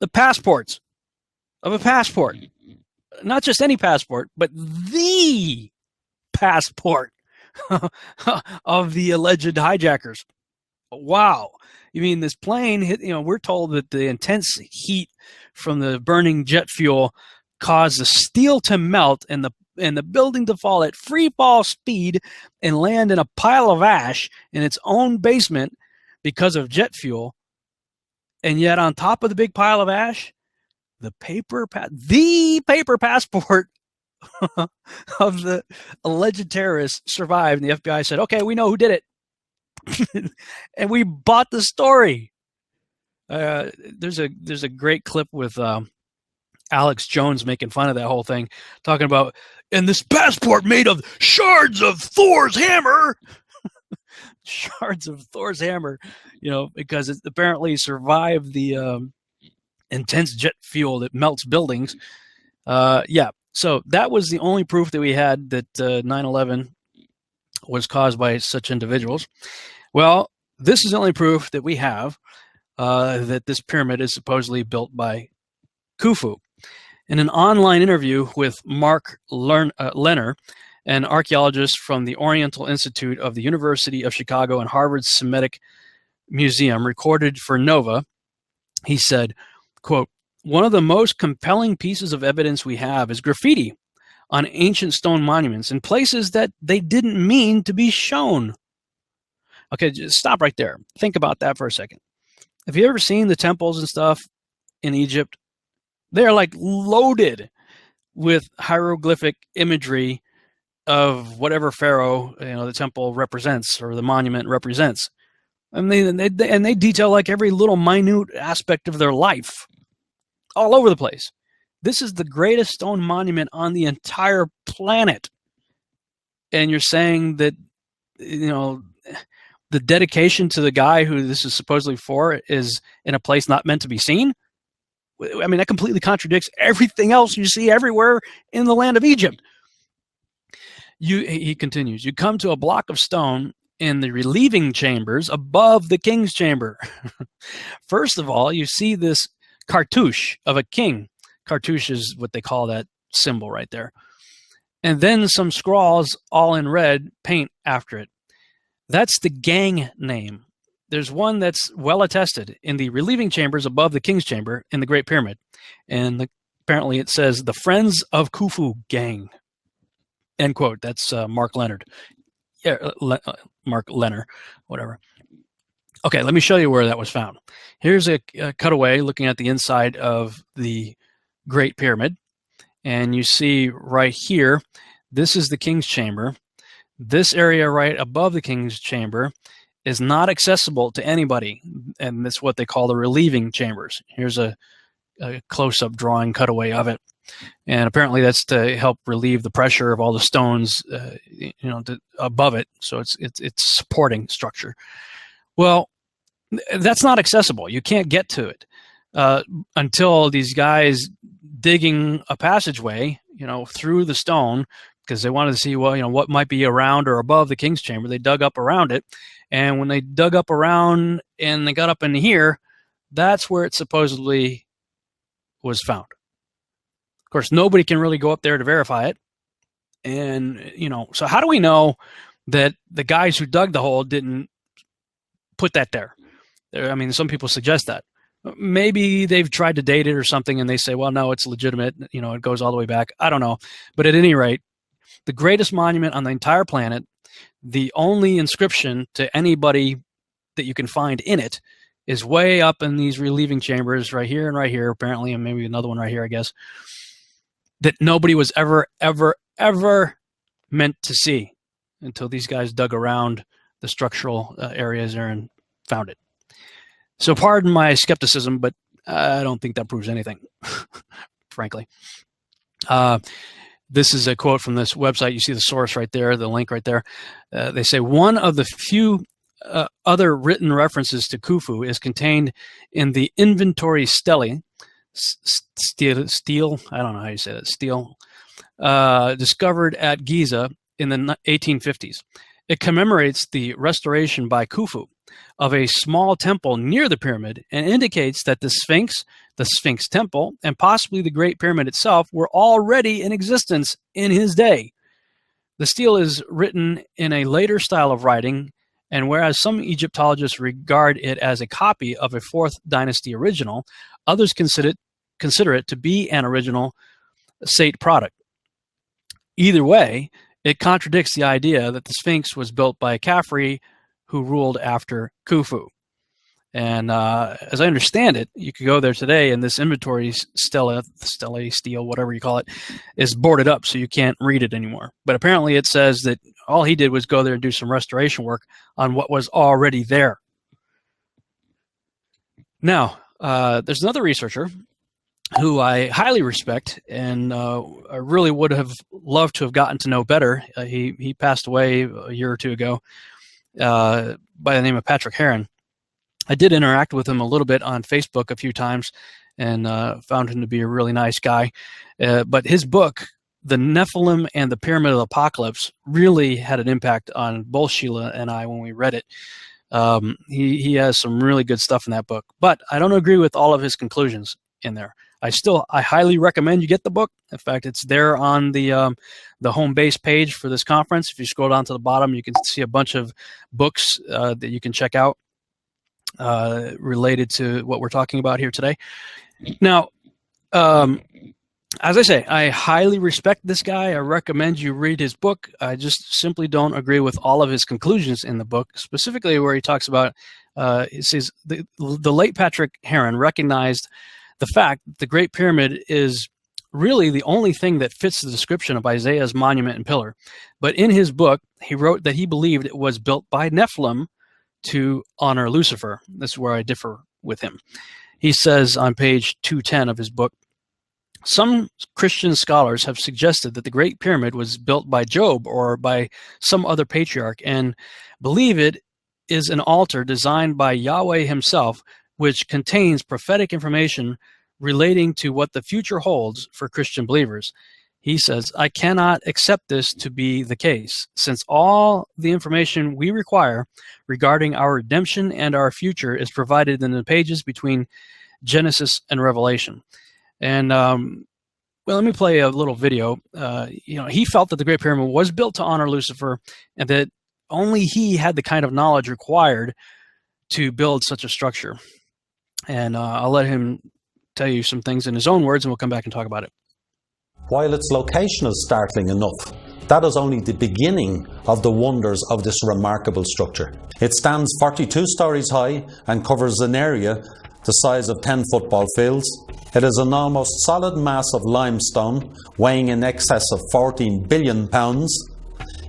the passports, of a passport. Not just any passport, but the passport of the alleged hijackers. Wow. You mean this plane hit, we're told that the intense heat from the burning jet fuel caused the steel to melt and the building to fall at free fall speed and land in a pile of ash in its own basement because of jet fuel. And yet on top of the big pile of ash, the paper passport of the alleged terrorists survived. And the FBI said, okay, we know who did it. And we bought the story. There's a great clip with Alex Jones making fun of that whole thing, talking about, and this passport made of shards of Thor's hammer. Shards of Thor's hammer, because it apparently survived the intense jet fuel that melts buildings. Yeah, so that was the only proof that we had that 9/11 was caused by such individuals. Well, this is the only proof that we have that this pyramid is supposedly built by Khufu. In an online interview with Mark Lehner, an archaeologist from the Oriental Institute of the University of Chicago and Harvard's Semitic Museum, recorded for Nova, he said, quote, "One of the most compelling pieces of evidence we have is graffiti on ancient stone monuments in places that they didn't mean to be shown." Okay, just stop right there. Think about that for a second. Have you ever seen the temples and stuff in Egypt? They're like loaded with hieroglyphic imagery of whatever pharaoh the temple represents or the monument represents. And they detail like every little minute aspect of their life all over the place. This is the greatest stone monument on the entire planet. And you're saying that, the dedication to the guy who this is supposedly for is in a place not meant to be seen? I mean, that completely contradicts everything else you see everywhere in the land of Egypt. He continues, you come to a block of stone in the relieving chambers above the king's chamber. First of all, you see this cartouche of a king. Cartouche is what they call that symbol right there. And then some scrawls all in red paint after it. That's the gang name. There's one that's well attested in the relieving chambers above the king's chamber in the Great Pyramid. And apparently it says the Friends of Khufu Gang. End quote. That's Mark Leonard. Yeah, Mark Lehner, whatever. Okay, let me show you where that was found. Here's a cutaway looking at the inside of the Great Pyramid. And you see right here, this is the king's chamber. This area right above the king's chamber is not accessible to anybody, and that's what they call the relieving chambers. Here's a close-up drawing cutaway of it, and apparently that's to help relieve the pressure of all the stones, above it. So it's supporting structure. Well, that's not accessible. You can't get to it until these guys digging a passageway, through the stone, because they wanted to see, what might be around or above the king's chamber. They dug up around it. And when they dug up around and they got up in here, that's where it supposedly was found. Of course, nobody can really go up there to verify it. And, so how do we know that the guys who dug the hole didn't put that there? I mean, some people suggest that. Maybe they've tried to date it or something and they say, well, no, it's legitimate. It goes all the way back. I don't know. But at any rate, the greatest monument on the entire planet, the only inscription to anybody that you can find in it, is way up in these relieving chambers right here and right here, apparently, and maybe another one right here, I guess, that nobody was ever meant to see until these guys dug around the structural areas there and found it. So pardon my skepticism, but I don't think that proves anything, frankly. This is a quote from this website. You see the source right there, the link right there. They say, one of the few other written references to Khufu is contained in the Inventory Stele, stele, I don't know how you say that, stele, discovered at Giza in the 1850s. It commemorates the restoration by Khufu of a small temple near the pyramid and indicates that the Sphinx temple, and possibly the Great Pyramid itself were already in existence in his day. The stele is written in a later style of writing, and whereas some Egyptologists regard it as a copy of a 4th dynasty original, others consider it to be an original Sate product. Either way, it contradicts the idea that the Sphinx was built by a Khafre who ruled after Khufu. And as I understand it, you could go there today and this inventory stele, whatever you call it, is boarded up so you can't read it anymore. But apparently it says that all he did was go there and do some restoration work on what was already there. Now, there's another researcher who I highly respect, and I really would have loved to have gotten to know better. He passed away a year or two ago, by the name of Patrick Heron. I did interact with him a little bit on Facebook a few times and found him to be a really nice guy. But his book, The Nephilim and the Pyramid of the Apocalypse, really had an impact on both Sheila and I when we read it. He has some really good stuff in that book, but I don't agree with all of his conclusions in there. I highly recommend you get the book. In fact, it's there on the home base page for this conference. If you scroll down to the bottom, you can see a bunch of books that you can check out related to what we're talking about here today. Now, as I say, I highly respect this guy. I recommend you read his book. I just simply don't agree with all of his conclusions in the book, specifically where he talks about, he says, the late Patrick Heron recognized the fact that the Great Pyramid is really the only thing that fits the description of Isaiah's monument and pillar. But in his book, he wrote that he believed it was built by Nephilim to honor Lucifer. This is where I differ with him. He says on page 210 of his book, some Christian scholars have suggested that the Great Pyramid was built by Job or by some other patriarch and believe it is an altar designed by Yahuah himself, which contains prophetic information relating to what the future holds for Christian believers. He says, I cannot accept this to be the case, since all the information we require regarding our redemption and our future is provided in the pages between Genesis and Revelation. And well, let me play a little video. He felt that the Great Pyramid was built to honor Lucifer, and that only he had the kind of knowledge required to build such a structure. And I'll let him tell you some things in his own words, and we'll come back and talk about it. While its location is startling enough, that is only the beginning of the wonders of this remarkable structure. It stands 42 stories high and covers an area the size of 10 football fields. It is an almost solid mass of limestone, weighing in excess of 14 billion pounds.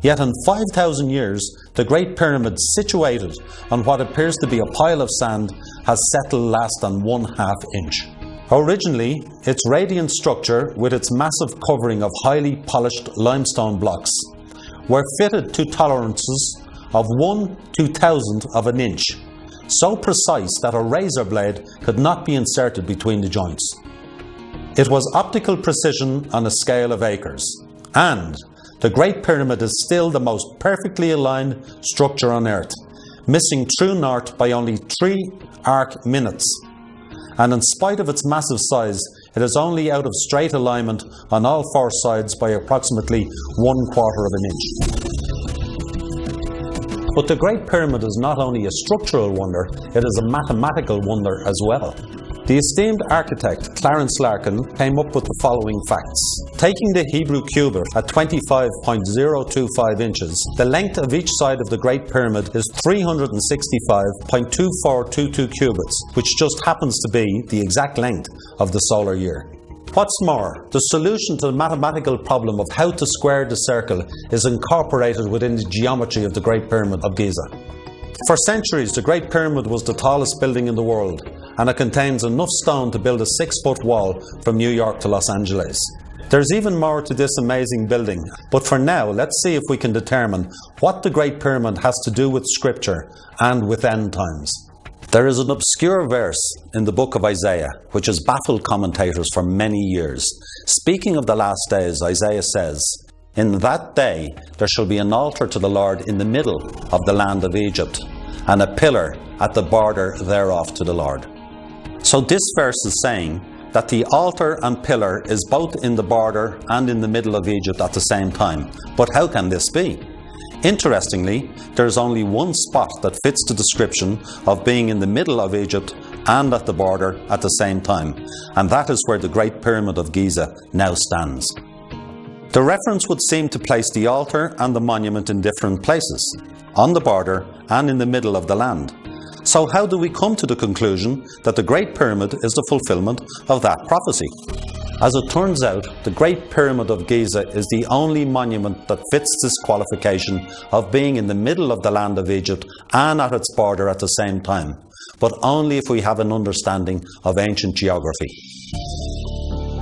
Yet in 5,000 years, the Great Pyramid, situated on what appears to be a pile of sand, has settled less than 1/2 inch. Originally, its radiant structure, with its massive covering of highly polished limestone blocks, were fitted to tolerances of 1/2000 of an inch, so precise that a razor blade could not be inserted between the joints. It was optical precision on a scale of acres, and the Great Pyramid is still the most perfectly aligned structure on Earth, missing true north by only 3 arc minutes. And in spite of its massive size, It is only out of straight alignment on all four sides by approximately 1/4 of an inch. But the Great Pyramid is not only a structural wonder, it is a mathematical wonder as well. The esteemed architect Clarence Larkin came up with the following facts. Taking the Hebrew cubit at 25.025 inches, the length of each side of the Great Pyramid is 365.2422 cubits, which just happens to be the exact length of the solar year. What's more, the solution to the mathematical problem of how to square the circle is incorporated within the geometry of the Great Pyramid of Giza. For centuries, the Great Pyramid was the tallest building in the world, and it contains enough stone to build a 6-foot wall from New York to Los Angeles. There's even more to this amazing building, but for now, let's see if we can determine what the Great Pyramid has to do with Scripture and with end times. There is an obscure verse in the book of Isaiah which has baffled commentators for many years. Speaking of the last days, Isaiah says, "In that day there shall be an altar to the Lord in the middle of the land of Egypt, and a pillar at the border thereof to the Lord." So this verse is saying that the altar and pillar is both in the border and in the middle of Egypt at the same time. But how can this be? Interestingly, there is only one spot that fits the description of being in the middle of Egypt and at the border at the same time, and that is where the Great Pyramid of Giza now stands. The reference would seem to place the altar and the monument in different places, on the border and in the middle of the land. So how do we come to the conclusion that the Great Pyramid is the fulfillment of that prophecy? As it turns out, the Great Pyramid of Giza is the only monument that fits this qualification of being in the middle of the land of Egypt and at its border at the same time, but only if we have an understanding of ancient geography.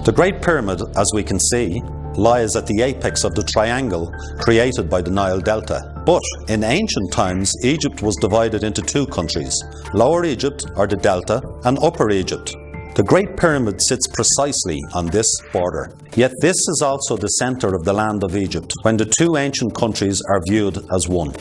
The Great Pyramid, as we can see, lies at the apex of the triangle created by the Nile Delta. But in ancient times, Egypt was divided into two countries, Lower Egypt, or the Delta, and Upper Egypt. The Great Pyramid sits precisely on this border. Yet this is also the centre of the land of Egypt, when the two ancient countries are viewed as one.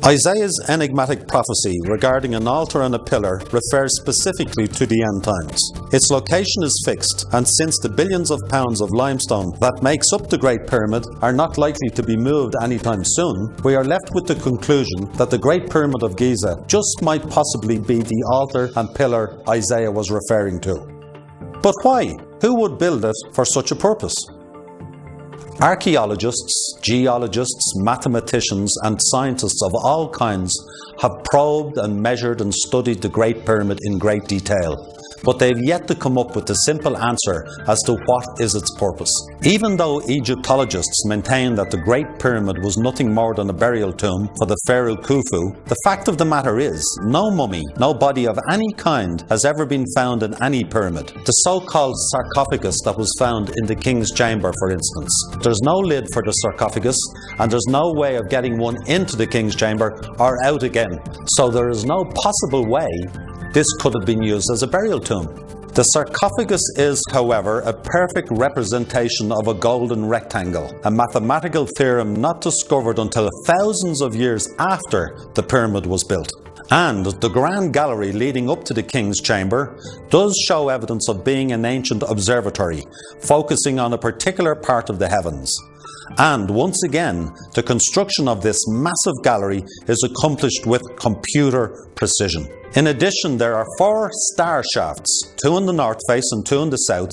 Isaiah's enigmatic prophecy regarding an altar and a pillar refers specifically to the end times. Its location is fixed, and since the billions of pounds of limestone that makes up the Great Pyramid are not likely to be moved anytime soon, we are left with the conclusion that the Great Pyramid of Giza just might possibly be the altar and pillar Isaiah was referring to. But why? Who would build it for such a purpose? Archaeologists, geologists, mathematicians and scientists of all kinds have probed and measured and studied the Great Pyramid in great detail, but they've yet to come up with a simple answer as to what is its purpose. Even though Egyptologists maintain that the Great Pyramid was nothing more than a burial tomb for the pharaoh Khufu, the fact of the matter is, no mummy, no body of any kind has ever been found in any pyramid. The so-called sarcophagus that was found in the king's chamber, for instance. There's no lid for the sarcophagus, and there's no way of getting one into the king's chamber or out again, so there is no possible way this could have been used as a burial tomb. The sarcophagus is, however, a perfect representation of a golden rectangle, a mathematical theorem not discovered until thousands of years after the pyramid was built. And the grand gallery leading up to the king's chamber does show evidence of being an ancient observatory, focusing on a particular part of the heavens. And once again, the construction of this massive gallery is accomplished with computer precision. In addition, there are 4 star shafts, 2 in the north face and 2 in the south,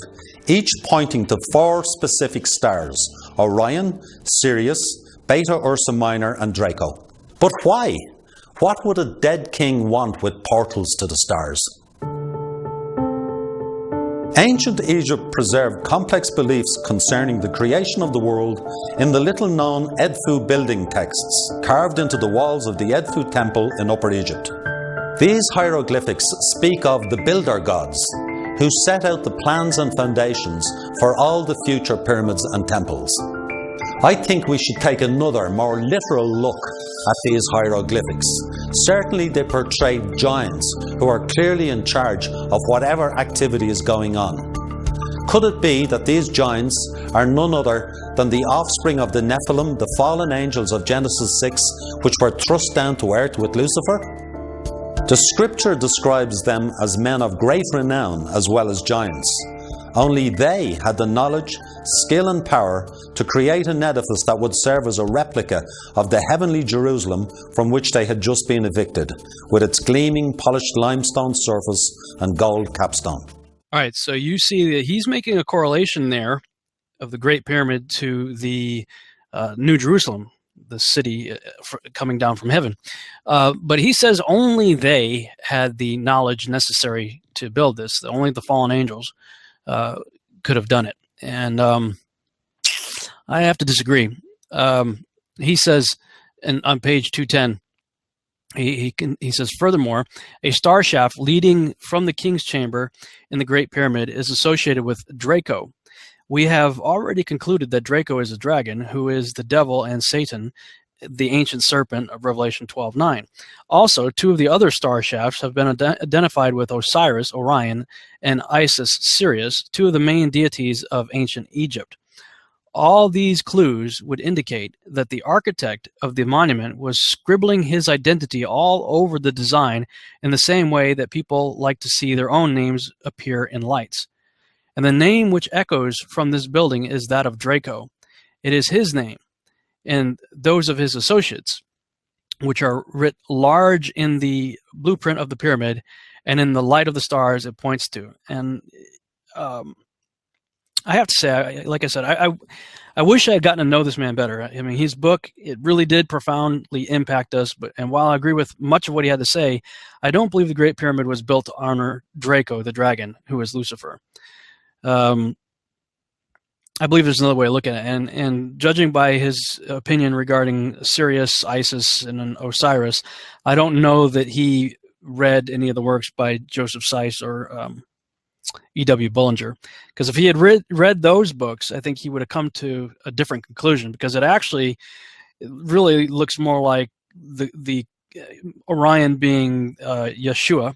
each pointing to 4 specific stars: Orion, Sirius, Beta Ursa Minor and Draco. But why? What would a dead king want with portals to the stars? Ancient Egypt preserved complex beliefs concerning the creation of the world in the little-known Edfu building texts carved into the walls of the Edfu temple in Upper Egypt. These hieroglyphics speak of the builder gods, who set out the plans and foundations for all the future pyramids and temples. I think we should take another, more literal look at these hieroglyphics. Certainly they portray giants who are clearly in charge of whatever activity is going on. Could it be that these giants are none other than the offspring of the Nephilim, the fallen angels of Genesis 6, which were thrust down to earth with Lucifer? The scripture describes them as men of great renown as well as giants. Only they had the knowledge, skill and power to create an edifice that would serve as a replica of the heavenly Jerusalem from which they had just been evicted, with its gleaming polished limestone surface and gold capstone. All right, so you see that he's making a correlation there of the Great Pyramid to the New Jerusalem, the city coming down from heaven. But he says only they had the knowledge necessary to build this. Only the fallen angels could have done it. And I have to disagree. He says on page 210, he says, furthermore, a star shaft leading from the king's chamber in the Great Pyramid is associated with Draco. We have already concluded that Draco is a dragon, who is the devil and Satan, the ancient serpent of Revelation 12:9. Also, two of the other star shafts have been identified with Osiris, Orion, and Isis, Sirius, two of the main deities of ancient Egypt. All these clues would indicate that the architect of the monument was scribbling his identity all over the design in the same way that people like to see their own names appear in lights. And the name which echoes from this building is that of Draco. It is his name and those of his associates, which are writ large in the blueprint of the pyramid and in the light of the stars it points to. And I have to say, like I said, I wish I had gotten to know this man better. I mean, his book, it really did profoundly impact us. And while I agree with much of what he had to say, I don't believe the Great Pyramid was built to honor Draco, the dragon, who is Lucifer. I believe there's another way of looking at it. And judging by his opinion regarding Sirius, Isis, and Osiris, I don't know that he read any of the works by Joseph Seiss or E.W. Bullinger. Because if he had read those books, I think he would have come to a different conclusion, because it really looks more like the Orion being Yeshua,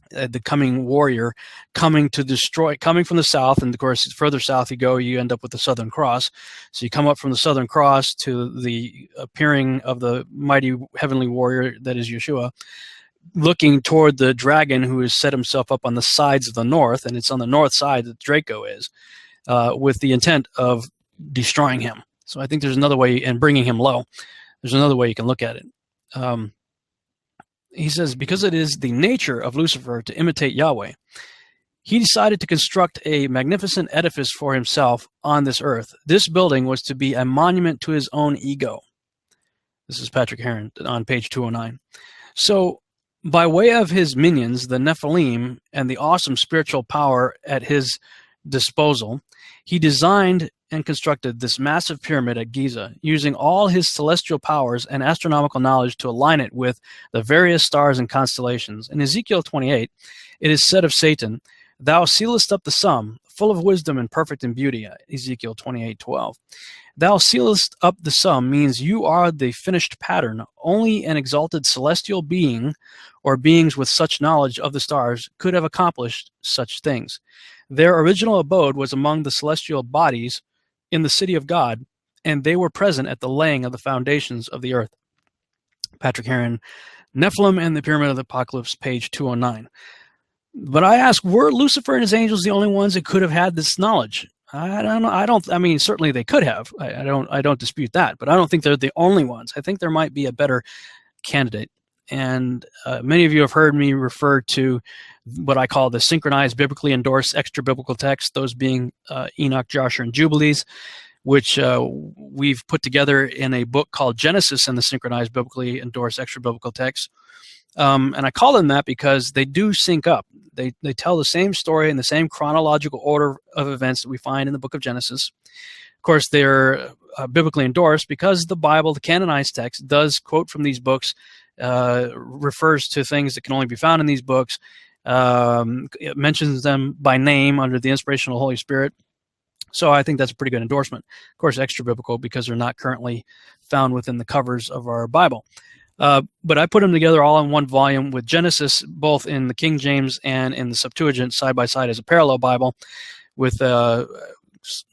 the coming warrior, coming to destroy, coming from the south. And of course, further south you go, you end up with the Southern Cross. So you come up from the Southern Cross to the appearing of the mighty heavenly warrior that is Yeshua, looking toward the dragon who has set himself up on the sides of the north, and it's on the north side that Draco is, with the intent of destroying him. So I think there's another way, and bringing him low. There's another way you can look at it. He says, because it is the nature of Lucifer to imitate Yahweh, he decided to construct a magnificent edifice for himself on this earth. This building was to be a monument to his own ego. This is Patrick Heron on page 209. So, by way of his minions, the Nephilim, and the awesome spiritual power at his disposal, he designed and constructed this massive pyramid at Giza, using all his celestial powers and astronomical knowledge to align it with the various stars and constellations. In Ezekiel 28, it is said of Satan, "Thou sealest up the sum, full of wisdom and perfect in beauty," Ezekiel 28:12. Thou sealest up the sum means you are the finished pattern. Only an exalted celestial being or beings with such knowledge of the stars could have accomplished such things. Their original abode was among the celestial bodies in the city of God, and they were present at the laying of the foundations of the earth. Patrick Heron, Nephilim and the Pyramid of the Apocalypse, page 209. But I ask, were Lucifer and his angels the only ones that could have had this knowledge? I don't know. I mean, certainly they could have. I don't dispute that, but I don't think they're the only ones. I think there might be a better candidate. And many of you have heard me refer to what I call the synchronized, biblically endorsed extra biblical texts, those being Enoch, Joshua, and Jubilees, which we've put together in a book called Genesis and the Synchronized, Biblically Endorsed Extra Biblical Texts. And I call them that because they do sync up. They tell the same story in the same chronological order of events that we find in the book of Genesis. Of course, they're biblically endorsed because the Bible, the canonized text, does quote from these books, refers to things that can only be found in these books, it mentions them by name under the inspiration of the Holy Spirit. So I think that's a pretty good endorsement. Of course, extra biblical because they're not currently found within the covers of our Bible. But I put them together all in one volume with Genesis, both in the King James and in the Septuagint, side by side as a parallel Bible, with a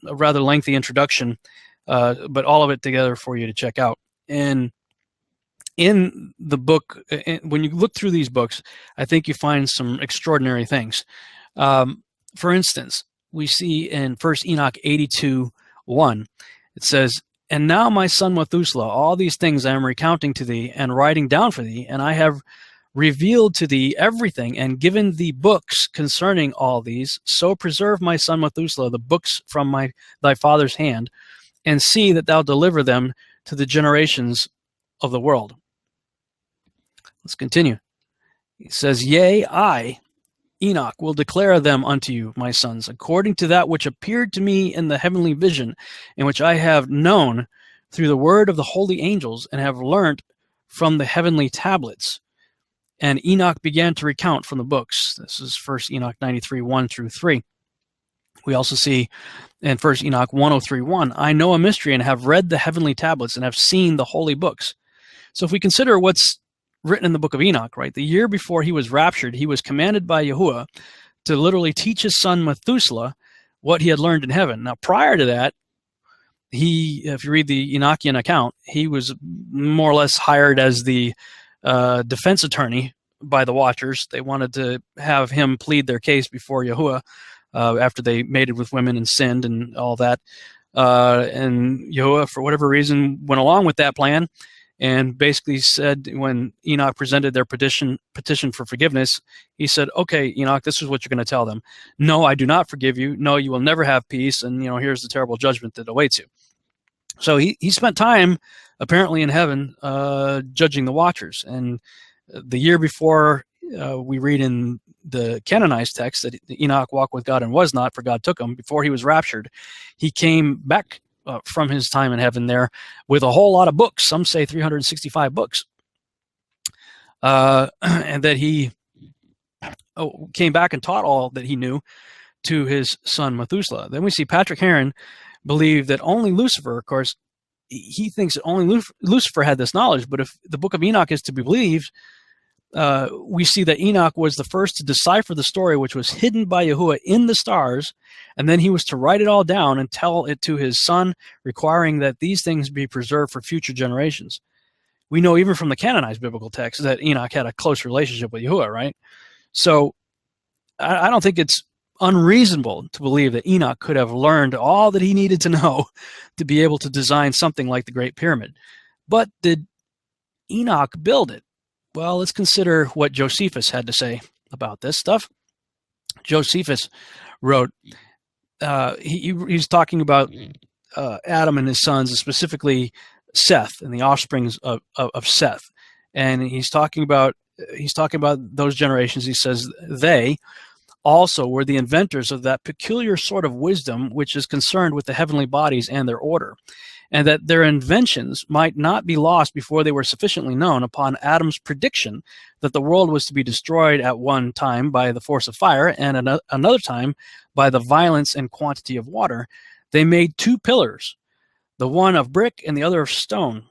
rather lengthy introduction, but all of it together for you to check out. And in the book, when you look through these books, I think you find some extraordinary things. For instance, we see in 1 Enoch 82:1. It says, "And now, my son Methuselah, all these things I am recounting to thee and writing down for thee, and I have revealed to thee everything and given thee books concerning all these. So preserve, my son Methuselah, the books from thy father's hand, and see that thou deliver them to the generations of the world." Let's continue. He says, "Yea, I, Enoch, will declare them unto you, my sons, according to that which appeared to me in the heavenly vision, in which I have known through the word of the holy angels, and have learnt from the heavenly tablets." And Enoch began to recount from the books. This is 1 Enoch 93:1-3. We also see in 1 Enoch 103:1, "I know a mystery and have read the heavenly tablets and have seen the holy books." So if we consider what's written in the book of Enoch, right, the year before he was raptured, he was commanded by Yahuah to literally teach his son Methuselah what he had learned in heaven. Now, prior to that, if you read the Enochian account, he was more or less hired as the defense attorney by the Watchers. They wanted to have him plead their case before Yahuah after they mated with women and sinned and all that. And Yahuah, for whatever reason, went along with that plan and basically said, when Enoch presented their petition for forgiveness, he said, "Okay, Enoch, this is what you're going to tell them. No, I do not forgive you. No, you will never have peace. And, here's the terrible judgment that awaits you." So he spent time apparently in heaven judging the Watchers. And the year before, we read in the canonized text that Enoch walked with God and was not, for God took him. Before he was raptured, he came back from his time in heaven there with a whole lot of books. Some say 365 books. And that he came back and taught all that he knew to his son Methuselah. Then we see Patrick Heron believe that only Lucifer, of course, he thinks that only Lucifer had this knowledge. But if the book of Enoch is to be believed, we see that Enoch was the first to decipher the story which was hidden by Yahuah in the stars, and then he was to write it all down and tell it to his son, requiring that these things be preserved for future generations. We know even from the canonized biblical text that Enoch had a close relationship with Yahuah, right? So I don't think it's unreasonable to believe that Enoch could have learned all that he needed to know to be able to design something like the Great Pyramid. But did Enoch build it? Well, let's consider what Josephus had to say about this stuff. Josephus wrote, he's talking about Adam and his sons, and specifically Seth and the offsprings of Seth. And he's talking about those generations. He says, "They also were the inventors of that peculiar sort of wisdom which is concerned with the heavenly bodies and their order, and that their inventions might not be lost before they were sufficiently known. Upon Adam's prediction that the world was to be destroyed at one time by the force of fire and another time by the violence and quantity of water, they made two pillars, the one of brick and the other of stone.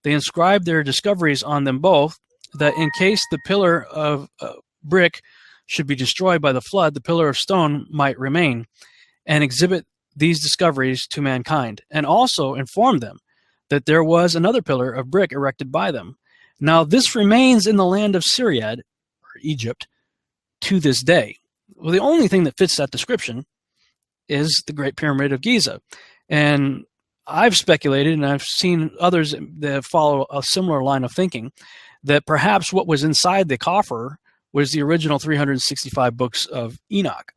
They inscribed their discoveries on them both, that in case the pillar of brick should be destroyed by the flood, the pillar of stone might remain, and exhibit these discoveries to mankind, and also inform them that there was another pillar of brick erected by them. Now this remains in the land of Syriad, or Egypt, to this day." Well, the only thing that fits that description is the Great Pyramid of Giza. And I've speculated, and I've seen others that follow a similar line of thinking, that perhaps what was inside the coffer was the original 365 books of Enoch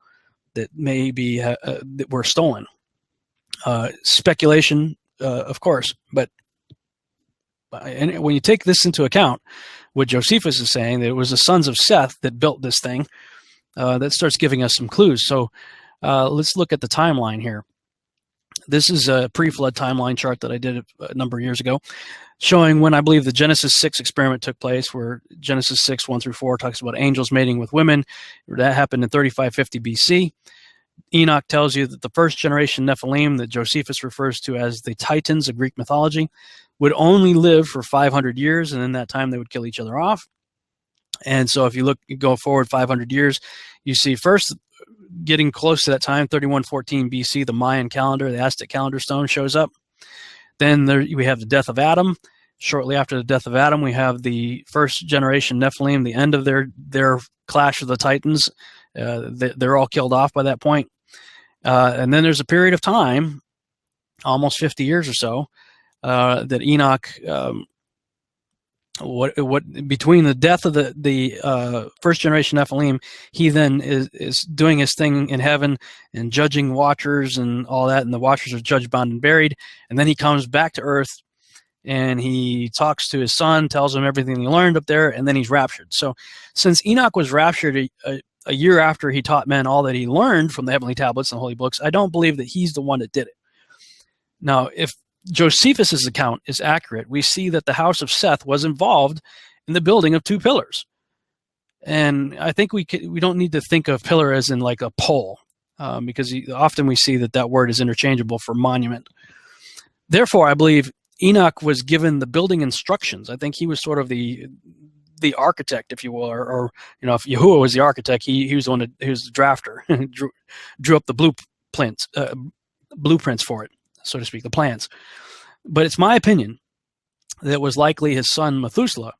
that maybe that were stolen. Speculation, of course, but when you take this into account, what Josephus is saying, that it was the sons of Seth that built this thing, that starts giving us some clues. So let's look at the timeline here. This is a pre-flood timeline chart that I did a number of years ago, showing when I believe the Genesis 6 experiment took place, where Genesis 6, 1-4 talks about angels mating with women. That happened in 3550 BC. Enoch tells you that the first generation Nephilim, that Josephus refers to as the Titans of Greek mythology, would only live for 500 years, and in that time they would kill each other off. And so if you go forward 500 years, you see first, getting close to that time, 3114 BC, the Mayan calendar, the Aztec calendar stone shows up. Then we have the death of Adam. Shortly after the death of Adam, we have the first generation Nephilim, the end of their clash of the Titans. They're all killed off by that point. And then there's a period of time, almost 50 years or so, that Enoch, between the death of the first generation Nephilim, he then is doing his thing in heaven and judging watchers and all that, and the watchers are judged, bound, and buried. And then he comes back to earth and he talks to his son, tells him everything he learned up there, and then he's raptured. So since Enoch was raptured a year after he taught men all that he learned from the heavenly tablets and the holy books, I don't believe that he's the one that did it. Now, if Josephus's account is accurate, we see that the house of Seth was involved in the building of 2 pillars. And I think we don't need to think of pillar as in like a pole, because often we see that word is interchangeable for monument. Therefore, I believe Enoch was given the building instructions. I think he was sort of the architect, if you will, or if Yahuah was the architect, he was the one who was the drafter, drew up the blueprints for it, so to speak, the plans. But it's my opinion that it was likely his son Methuselah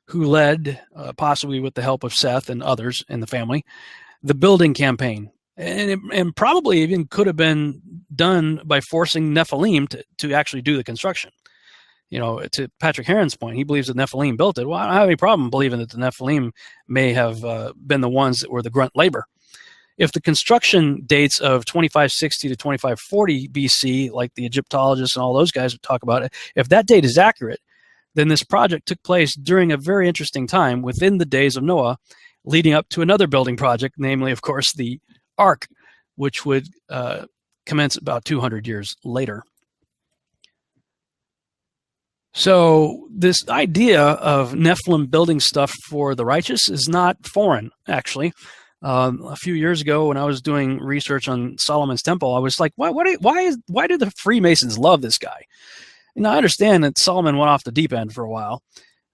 who led, possibly with the help of Seth and others in the family, the building campaign. And probably even could have been done by forcing Nephilim to actually do the construction. To Patrick Heron's point, he believes that Nephilim built it. Well, I don't have any problem believing that the Nephilim may have been the ones that were the grunt labor. If the construction dates of 2560 to 2540 BC, like the Egyptologists and all those guys would talk about it, if that date is accurate, then this project took place during a very interesting time within the days of Noah, leading up to another building project, namely, of course, the Ark, which would commence about 200 years later. So this idea of Nephilim building stuff for the righteous is not foreign, actually. A few years ago, when I was doing research on Solomon's temple, I was like, why do the Freemasons love this guy? And I understand that Solomon went off the deep end for a while,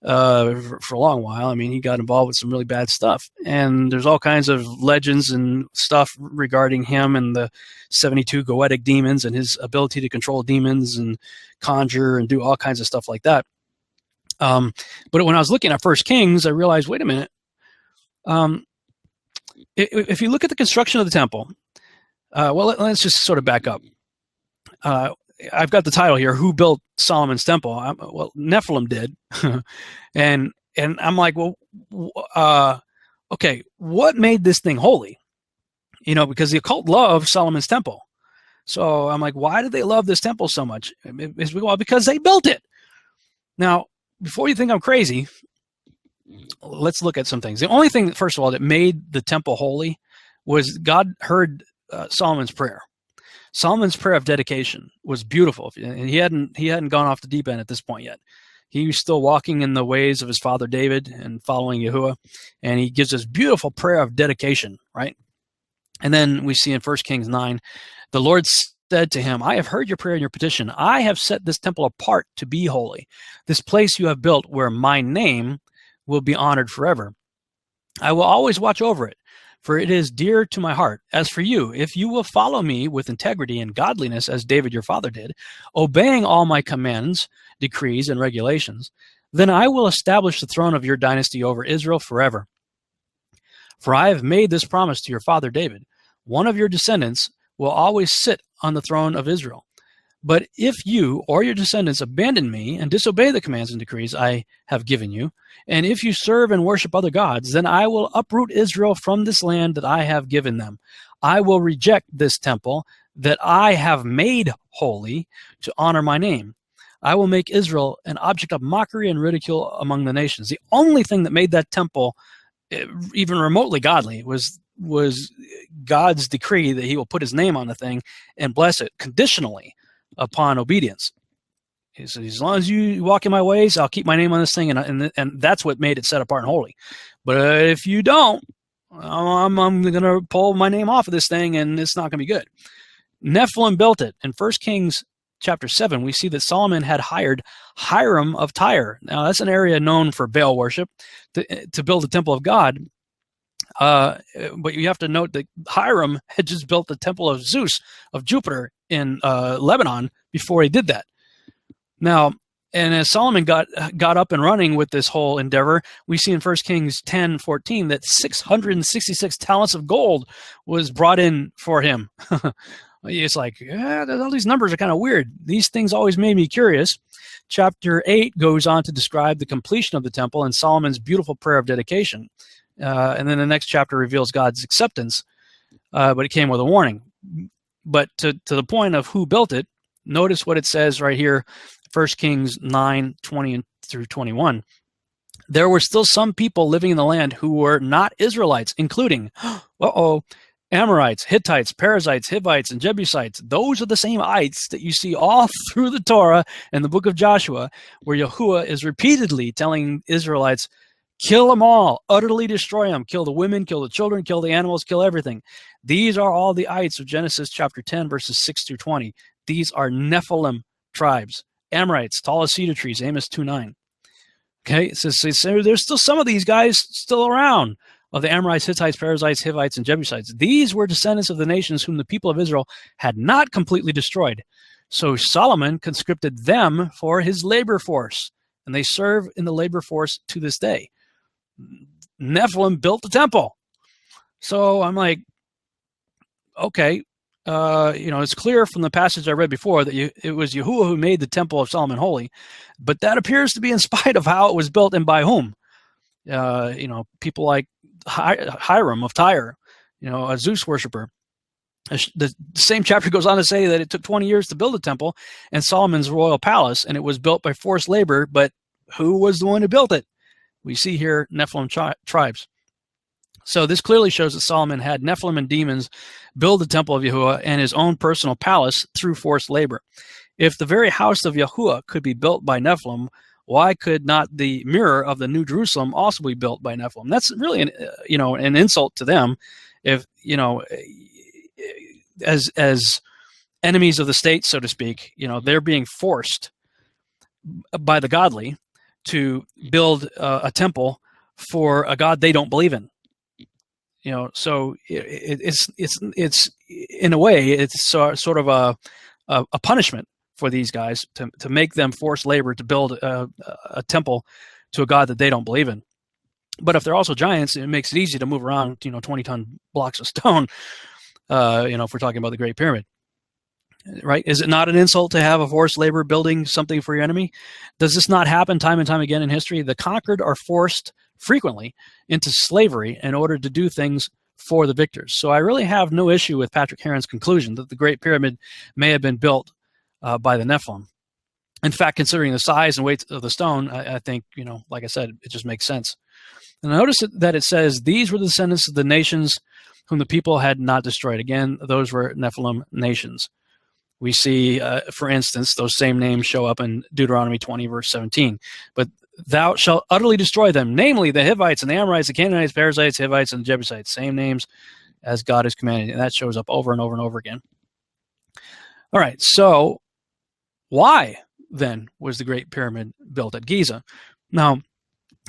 for a long while. I mean, he got involved with some really bad stuff. And there's all kinds of legends and stuff regarding him and the 72 goetic demons and his ability to control demons and conjure and do all kinds of stuff like that. But when I was looking at First Kings, I realized, wait a minute. If you look at the construction of the temple, let's just sort of back up. I've got the title here, Who Built Solomon's Temple? Nephilim did. and I'm like, okay, what made this thing holy? Because the occult loved Solomon's temple. So I'm like, why did they love this temple so much? Well, because they built it. Now, before you think I'm crazy, let's look at some things. The only thing, first of all, that made the temple holy was God heard Solomon's prayer. Solomon's prayer of dedication was beautiful, and he hadn't gone off the deep end at this point yet. He was still walking in the ways of his father David and following Yahuah, and he gives this beautiful prayer of dedication, right? And then we see in 1 Kings 9, the Lord said to him, I have heard your prayer and your petition. I have set this temple apart to be holy, this place you have built where my name will be honored forever. I will always watch over it, for it is dear to my heart. As for you, if you will follow me with integrity and godliness, as David your father did, obeying all my commands, decrees, and regulations, then I will establish the throne of your dynasty over Israel forever. For I have made this promise to your father David. One of your descendants will always sit on the throne of Israel. But if you or your descendants abandon me and disobey the commands and decrees I have given you, and if you serve and worship other gods, then I will uproot Israel from this land that I have given them. I will reject this temple that I have made holy to honor my name. I will make Israel an object of mockery and ridicule among the nations. The only thing that made that temple even remotely godly was God's decree that he will put his name on the thing and bless it conditionally upon obedience. He said, as long as you walk in my ways, I'll keep my name on this thing, and that's what made it set apart and holy. But if you don't, I'm going to pull my name off of this thing, and it's not going to be good. Nephilim built it. In 1 Kings chapter 7, we see that Solomon had hired Hiram of Tyre. Now, that's an area known for Baal worship, to build the temple of God. But you have to note that Hiram had just built the temple of Zeus, of Jupiter, in Lebanon before he did that. Now, And as Solomon got up and running with this whole endeavor, we see in 1 Kings 10:14 that 666 talents of gold was brought in for him. It's like, yeah, all these numbers are kind of weird. These things always made me curious. Chapter 8 goes on to describe the completion of the temple and Solomon's beautiful prayer of dedication. And then the next chapter reveals God's acceptance, but it came with a warning. But to the point of who built it, notice what it says right here, 1 Kings 9:20 through 21. There were still some people living in the land who were not Israelites, including, Amorites, Hittites, Perizzites, Hivites, and Jebusites. Those are the same ites that you see all through the Torah and the book of Joshua, where Yahuah is repeatedly telling Israelites, kill them all, utterly destroy them, kill the women, kill the children, kill the animals, kill everything. These are all the ites of Genesis chapter 10, verses 6 through 20. These are Nephilim tribes. Amorites, tall as cedar trees, Amos 2:9. Okay, so there's still some of these guys still around, of the Amorites, Hittites, Perizzites, Hivites, and Jebusites. These were descendants of the nations whom the people of Israel had not completely destroyed. So Solomon conscripted them for his labor force, and they serve in the labor force to this day. Nephilim built the temple. So I'm like, okay, it's clear from the passage I read before that it was Yahuah who made the temple of Solomon holy, but that appears to be in spite of how it was built and by whom. People like Hiram of Tyre, a Zeus worshiper. The same chapter goes on to say that it took 20 years to build a temple and Solomon's royal palace, and it was built by forced labor, but who was the one who built it? We see here Nephilim tribes. So this clearly shows that Solomon had Nephilim and demons build the temple of Yahuah and his own personal palace through forced labor. If the very house of Yahuah could be built by Nephilim, why could not the mirror of the New Jerusalem also be built by Nephilim? That's really an insult to them. If as enemies of the state, so to speak, they're being forced by the godly to build a temple for a God they don't believe in. So it's in a way it's sort of a punishment for these guys to make them force labor to build a temple to a God that they don't believe in. But if they're also giants, it makes it easy to move around 20-ton blocks of stone. If we're talking about the Great Pyramid. Right? Is it not an insult to have a forced labor building something for your enemy? Does this not happen time and time again in history? The conquered are forced frequently into slavery in order to do things for the victors. So I really have no issue with Patrick Heron's conclusion that the Great Pyramid may have been built by the Nephilim. In fact, considering the size and weight of the stone, I think, like I said, it just makes sense. And notice that it says, these were the descendants of the nations whom the people had not destroyed. Again, those were Nephilim nations. We see, for instance, those same names show up in Deuteronomy 20, verse 17. But thou shalt utterly destroy them, namely the Hivites and the Amorites, the Canaanites, Perizzites, Hivites, and the Jebusites. Same names as God has commanded. And that shows up over and over and over again. All right, so why then was the Great Pyramid built at Giza? Now,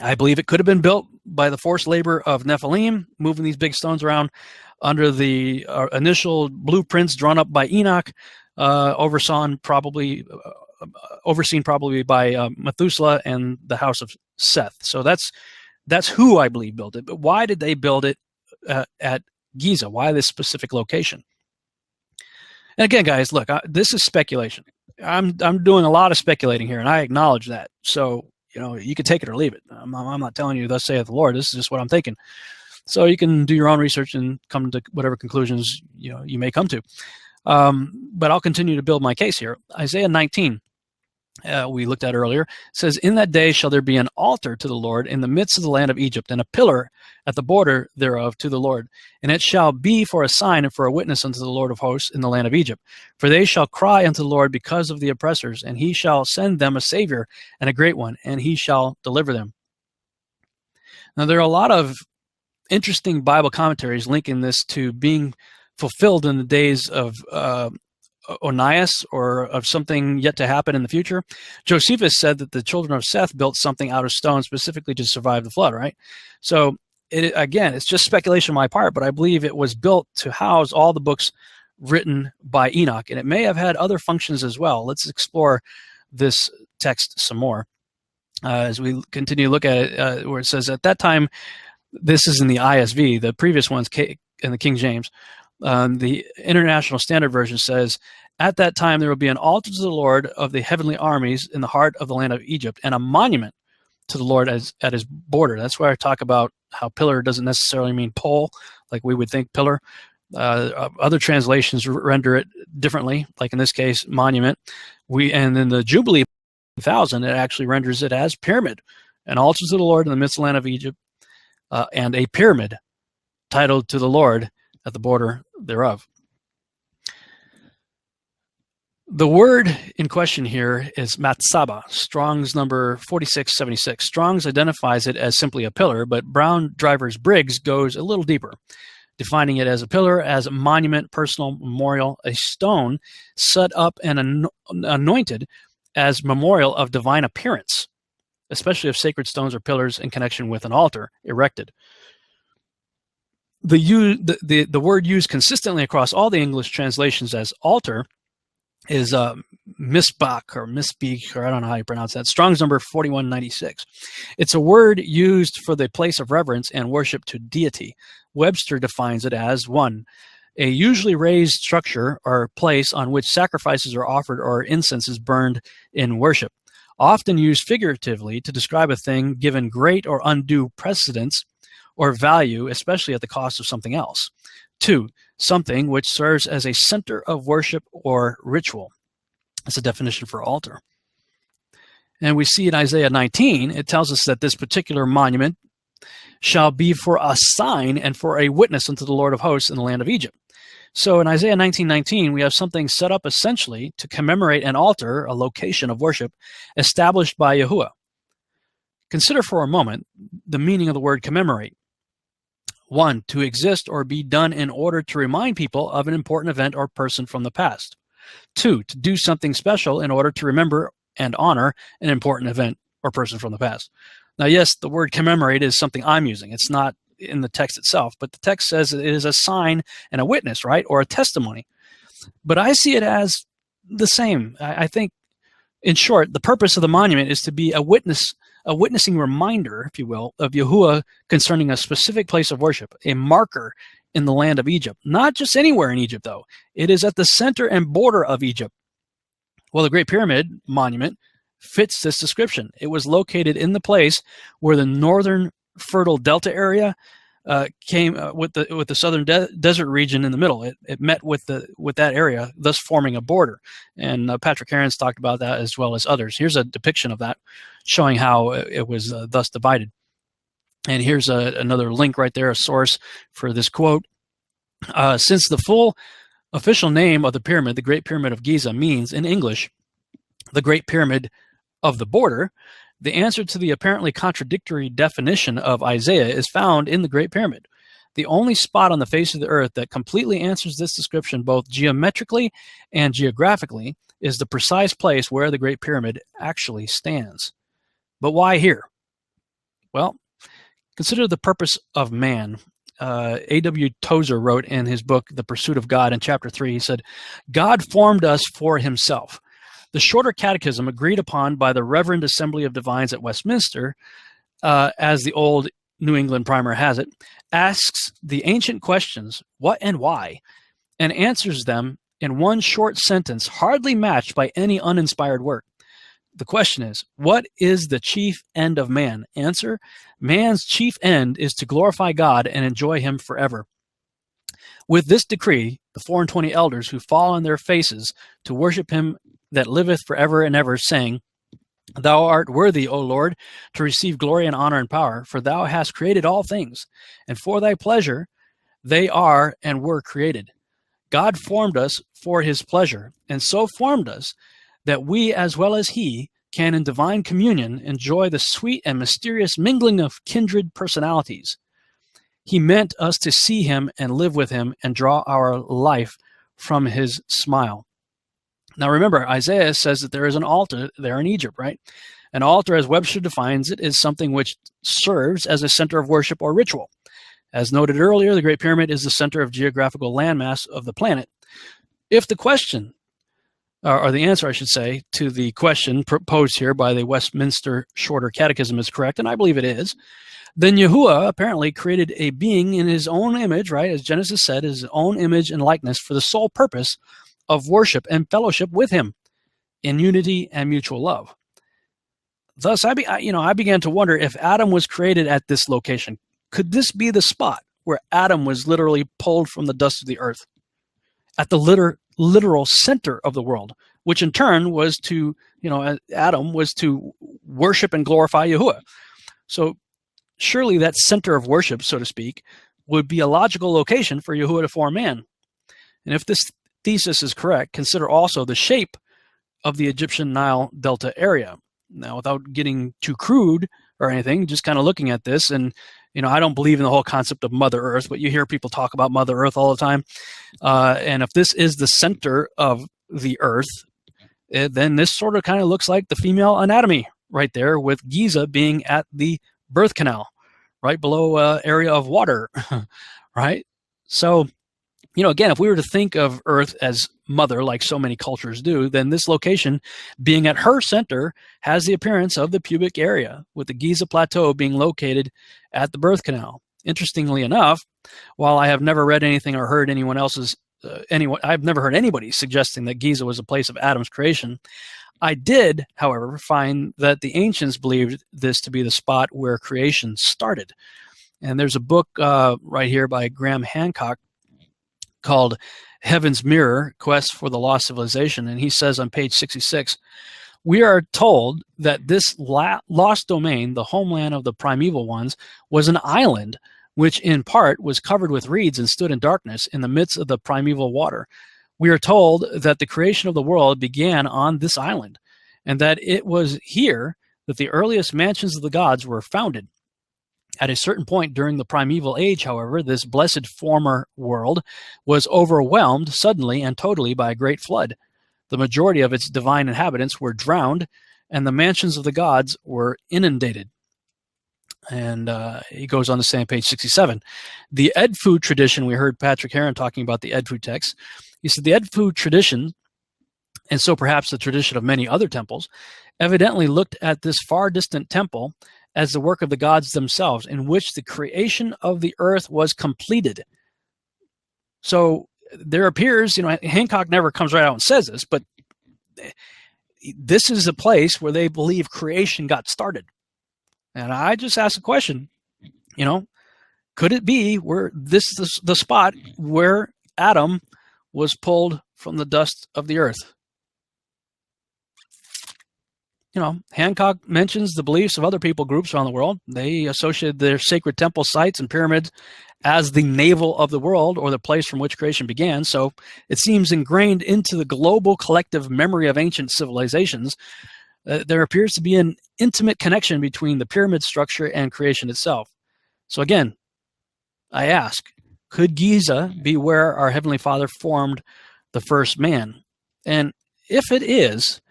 I believe it could have been built by the forced labor of Nephilim, moving these big stones around under the initial blueprints drawn up by Enoch, overseen probably by Methuselah and the house of Seth. So that's who I believe built it. But why did they build it at Giza? Why this specific location? And again, guys, look, this is speculation. I'm doing a lot of speculating here, and I acknowledge that. So you can take it or leave it. I'm not telling you, thus saith the Lord. This is just what I'm thinking. So you can do your own research and come to whatever conclusions you may come to. But I'll continue to build my case here. Isaiah 19, we looked at earlier, says, in that day shall there be an altar to the Lord in the midst of the land of Egypt, and a pillar at the border thereof to the Lord. And it shall be for a sign and for a witness unto the Lord of hosts in the land of Egypt. For they shall cry unto the Lord because of the oppressors, and he shall send them a Savior and a great one, and he shall deliver them. Now, there are a lot of interesting Bible commentaries linking this to being fulfilled in the days of Onias, or of something yet to happen in the future. Josephus said that the children of Seth built something out of stone specifically to survive the flood, right? So, again, it's just speculation on my part, but I believe it was built to house all the books written by Enoch, and it may have had other functions as well. Let's explore this text some more. As we continue to look at it, where it says, at that time, this is in the ISV, the previous one's in the King James. The International Standard Version says, at that time there will be an altar to the Lord of the heavenly armies in the heart of the land of Egypt, and a monument to the Lord at his border. That's where I talk about how pillar doesn't necessarily mean pole, like we would think pillar. Other translations render it differently, like in this case, monument. And in the Jubilee 1000, it actually renders it as pyramid, an altar to the Lord in the midst of the land of Egypt, and a pyramid titled to the Lord at the border thereof. The word in question here is matsaba, Strong's number 4676. Strong's identifies it as simply a pillar, but Brown Drivers Briggs goes a little deeper, defining it as a pillar, as a monument, personal memorial, a stone set up and anointed as memorial of divine appearance, especially if sacred stones or pillars in connection with an altar erected. The word used consistently across all the English translations as altar is misbach or misbeak, or I don't know how you pronounce that. Strong's number 4196. It's a word used for the place of reverence and worship to deity. Webster defines it as 1, a usually raised structure or place on which sacrifices are offered or incense is burned in worship, often used figuratively to describe a thing given great or undue precedence or value, especially at the cost of something else. 2, something which serves as a center of worship or ritual. That's a definition for altar. And we see in Isaiah 19, it tells us that this particular monument shall be for a sign and for a witness unto the Lord of hosts in the land of Egypt. So in Isaiah 19:19, we have something set up essentially to commemorate an altar, a location of worship, established by Yahuah. Consider for a moment the meaning of the word commemorate. 1, to exist or be done in order to remind people of an important event or person from the past. 2, to do something special in order to remember and honor an important event or person from the past. Now, yes, the word commemorate is something I'm using. It's not in the text itself, but the text says it is a sign and a witness, right? Or a testimony. But I see it as the same. I think, in short, the purpose of the monument is to be a witnessing reminder, if you will, of Yahuah concerning a specific place of worship, a marker in the land of Egypt. Not just anywhere in Egypt, though. It is at the center and border of Egypt. Well, the Great Pyramid monument fits this description. It was located in the place where the northern fertile delta area came with the southern desert region in the middle. It met with that area, thus forming a border. And Patrick Heron's talked about that as well as others. Here's a depiction of that, showing how it was thus divided. And here's another link right there, a source for this quote. Since the full official name of the pyramid, the Great Pyramid of Giza, means in English the Great Pyramid of the Border, the answer to the apparently contradictory definition of Isaiah is found in the Great Pyramid. The only spot on the face of the earth that completely answers this description, both geometrically and geographically, is the precise place where the Great Pyramid actually stands. But why here? Well, consider the purpose of man. A.W. Tozer wrote in his book, The Pursuit of God, in chapter 3, he said, God formed us for himself. The Shorter Catechism, agreed upon by the Reverend Assembly of Divines at Westminster, as the old New England Primer has it, asks the ancient questions, what and why, and answers them in one short sentence, hardly matched by any uninspired work. The question is, what is the chief end of man? Answer, man's chief end is to glorify God and enjoy him forever. With this decree, the 24 elders who fall on their faces to worship him that liveth forever and ever, saying, Thou art worthy, O Lord, to receive glory and honor and power, for thou hast created all things, and for thy pleasure they are and were created. God formed us for his pleasure, and so formed us that we, as well as he, can in divine communion enjoy the sweet and mysterious mingling of kindred personalities. He meant us to see him and live with him and draw our life from his smile. Now remember, Isaiah says that there is an altar there in Egypt, right? An altar, as Webster defines it, is something which serves as a center of worship or ritual. As noted earlier, the Great Pyramid is the center of geographical landmass of the planet. If the question or the answer, I should say, to the question posed here by the Westminster Shorter Catechism is correct, and I believe it is, then Yahuah apparently created a being in his own image, right, as Genesis said, his own image and likeness for the sole purpose of worship and fellowship with him in unity and mutual love. Thus, I began to wonder if Adam was created at this location. Could this be the spot where Adam was literally pulled from the dust of the earth, at the literal center of the world, which in turn was to, Adam was to worship and glorify Yahuah. So surely that center of worship, so to speak, would be a logical location for Yahuah to form man. And if this thesis is correct, consider also the shape of the Egyptian Nile Delta area. Now, without getting too crude or anything, just kind of looking at this, and I don't believe in the whole concept of Mother Earth, but you hear people talk about Mother Earth all the time. And if this is the center of the Earth, then this sort of kind of looks like the female anatomy right there, with Giza being at the birth canal, right below area of water, right? So, again, if we were to think of Earth as mother, like so many cultures do, then this location being at her center has the appearance of the pubic area, with the Giza Plateau being located at the birth canal. Interestingly enough, while I have never read anything or heard I've never heard anybody suggesting that Giza was a place of Adam's creation, I did, however, find that the ancients believed this to be the spot where creation started. And there's a book right here by Graham Hancock called Heaven's Mirror, Quest for the Lost Civilization. And he says on page 66, we are told that this lost domain, the homeland of the primeval ones, was an island which in part was covered with reeds and stood in darkness in the midst of the primeval water. We are told that the creation of the world began on this island, and that it was here that the earliest mansions of the gods were founded. At a certain point during the primeval age, however, this blessed former world was overwhelmed suddenly and totally by a great flood. The majority of its divine inhabitants were drowned, and the mansions of the gods were inundated. And he goes on to say on page 67, the Edfu tradition, we heard Patrick Heron talking about the Edfu text. He said the Edfu tradition, and so perhaps the tradition of many other temples, evidently looked at this far distant temple as the work of the gods themselves, in which the creation of the earth was completed. So there appears, Hancock never comes right out and says this, but this is a place where they believe creation got started. And I just asked a question, could it be where this is the spot where Adam was pulled from the dust of the earth? Hancock mentions the beliefs of other people groups around the world. They associated their sacred temple sites and pyramids as the navel of the world, or the place from which creation began. So it seems ingrained into the global collective memory of ancient civilizations. There appears to be an intimate connection between the pyramid structure and creation itself. So again, I ask, could Giza be where our Heavenly Father formed the first man? And if it is,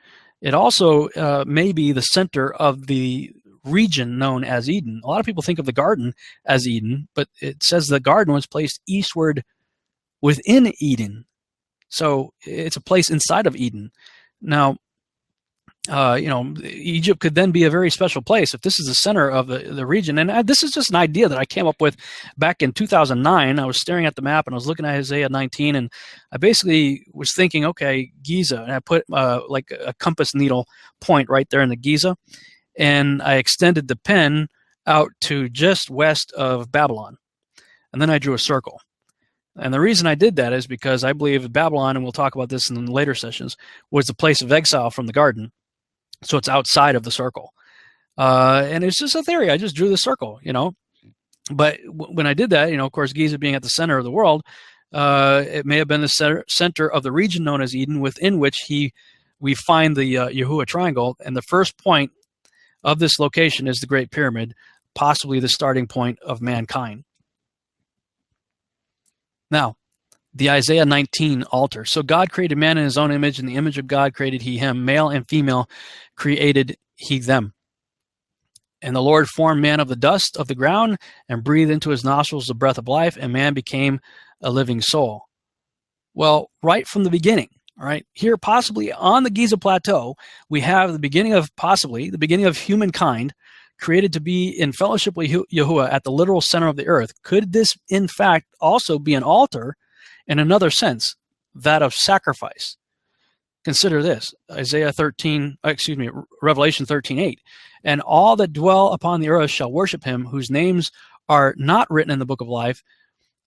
it also may be the center of the region known as Eden. A lot of people think of the garden as Eden, but it says the garden was placed eastward within Eden. So it's a place inside of Eden. Now, Egypt could then be a very special place if this is the center of the region. And this is just an idea that I came up with back in 2009. I was staring at the map and I was looking at Isaiah 19, and I basically was thinking, okay, Giza, and I put like a compass needle point right there in the Giza, and I extended the pen out to just west of Babylon, and then I drew a circle. And the reason I did that is because I believe Babylon, and we'll talk about this in later sessions, was the place of exile from the garden. So it's outside of the circle. And it's just a theory. I just drew the circle, But when I did that, of course, Giza being at the center of the world, it may have been the center of the region known as Eden, within which we find the Yahuah triangle. And the first point of this location is the Great Pyramid, possibly the starting point of mankind. Now, the Isaiah 19 altar. So God created man in his own image. In the image of God created he him. Male and female created he them. And the Lord formed man of the dust of the ground and breathed into his nostrils the breath of life, and man became a living soul. Well, right from the beginning, All right, here possibly on the Giza Plateau, we have the beginning of humankind created to be in fellowship with Yahuah at the literal center of the earth. Could this, in fact, also be an altar in another sense, that of sacrifice? Consider this, Revelation 13:8. And all that dwell upon the earth shall worship him, whose names are not written in the book of life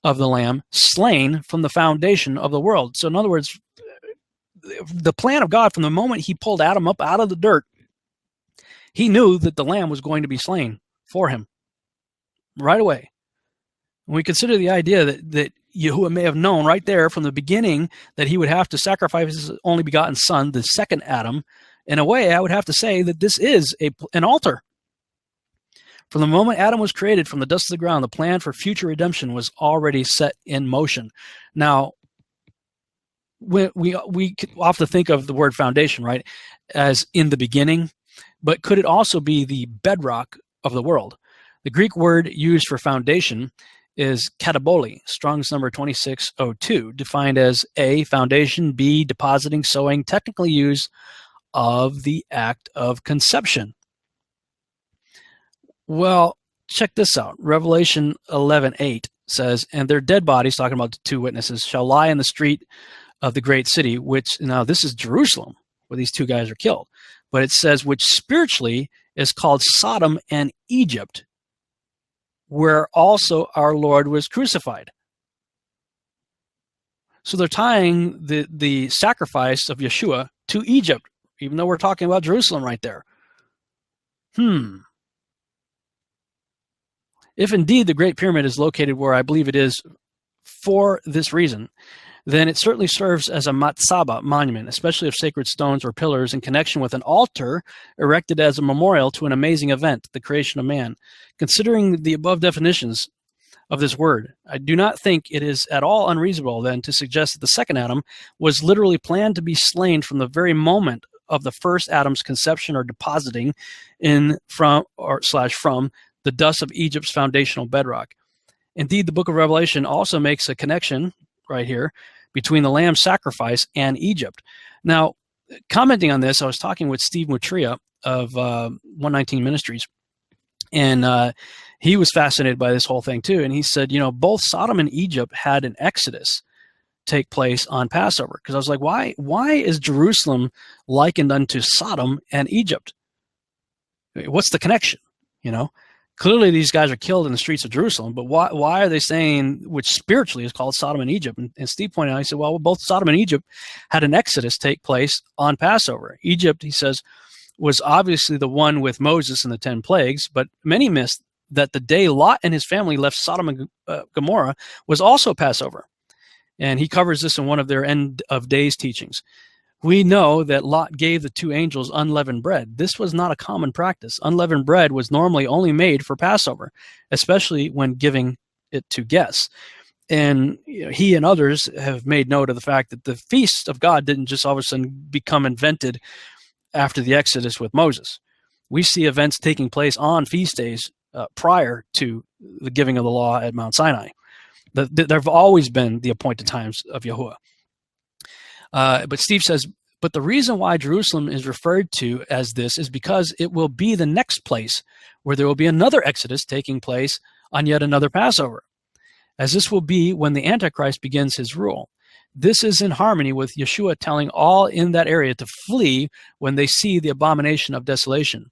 of the Lamb, slain from the foundation of the world. So in other words, the plan of God, from the moment he pulled Adam up out of the dirt, he knew that the Lamb was going to be slain for him right away. When we consider the idea that Yahuah may have known right there from the beginning that he would have to sacrifice his only begotten son, the second Adam, in a way, I would have to say that this is an altar. From the moment Adam was created from the dust of the ground, the plan for future redemption was already set in motion. Now, we often think of the word foundation, right, as in the beginning, but could it also be the bedrock of the world? The Greek word used for foundation is kataboli, Strong's number 2602, defined as A, foundation, B, depositing, sowing, technically used of the act of conception. Well, check this out. Revelation 11:8 says, and their dead bodies, talking about the two witnesses, shall lie in the street of the great city, which, now this is Jerusalem, where these two guys are killed. But it says, which spiritually is called Sodom and Egypt, where also our Lord was crucified. So they're tying the sacrifice of Yeshua to Egypt, even though we're talking about Jerusalem right there. If indeed the Great Pyramid is located where I believe it is for this reason, then it certainly serves as a matzaba monument, especially of sacred stones or pillars in connection with an altar erected as a memorial to an amazing event, the creation of man. Considering the above definitions of this word, I do not think it is at all unreasonable then to suggest that the second Adam was literally planned to be slain from the very moment of the first Adam's conception or depositing from the dust of Egypt's foundational bedrock. Indeed, the book of Revelation also makes a connection right here between the lamb's sacrifice and Egypt. Now, commenting on this, I was talking with Steve Mutria of 119 Ministries, and he was fascinated by this whole thing too. And he said, both Sodom and Egypt had an exodus take place on Passover. Because I was like, why is Jerusalem likened unto Sodom and Egypt? What's the connection? Clearly, these guys are killed in the streets of Jerusalem, but why are they saying, which spiritually is called Sodom and Egypt? And Steve pointed out, he said, well, both Sodom and Egypt had an exodus take place on Passover. Egypt, he says, was obviously the one with Moses and the 10 plagues, but many missed that the day Lot and his family left Sodom and Gomorrah was also Passover. And he covers this in one of their end of days teachings. We know that Lot gave the two angels unleavened bread. This was not a common practice. Unleavened bread was normally only made for Passover, especially when giving it to guests. And he and others have made note of the fact that the feast of God didn't just all of a sudden become invented after the Exodus with Moses. We see events taking place on feast days prior to the giving of the law at Mount Sinai. There have always been the appointed times of Yahuah. But Steve says, but the reason why Jerusalem is referred to as this is because it will be the next place where there will be another Exodus taking place on yet another Passover, as this will be when the Antichrist begins his rule. This is in harmony with Yeshua telling all in that area to flee when they see the abomination of desolation,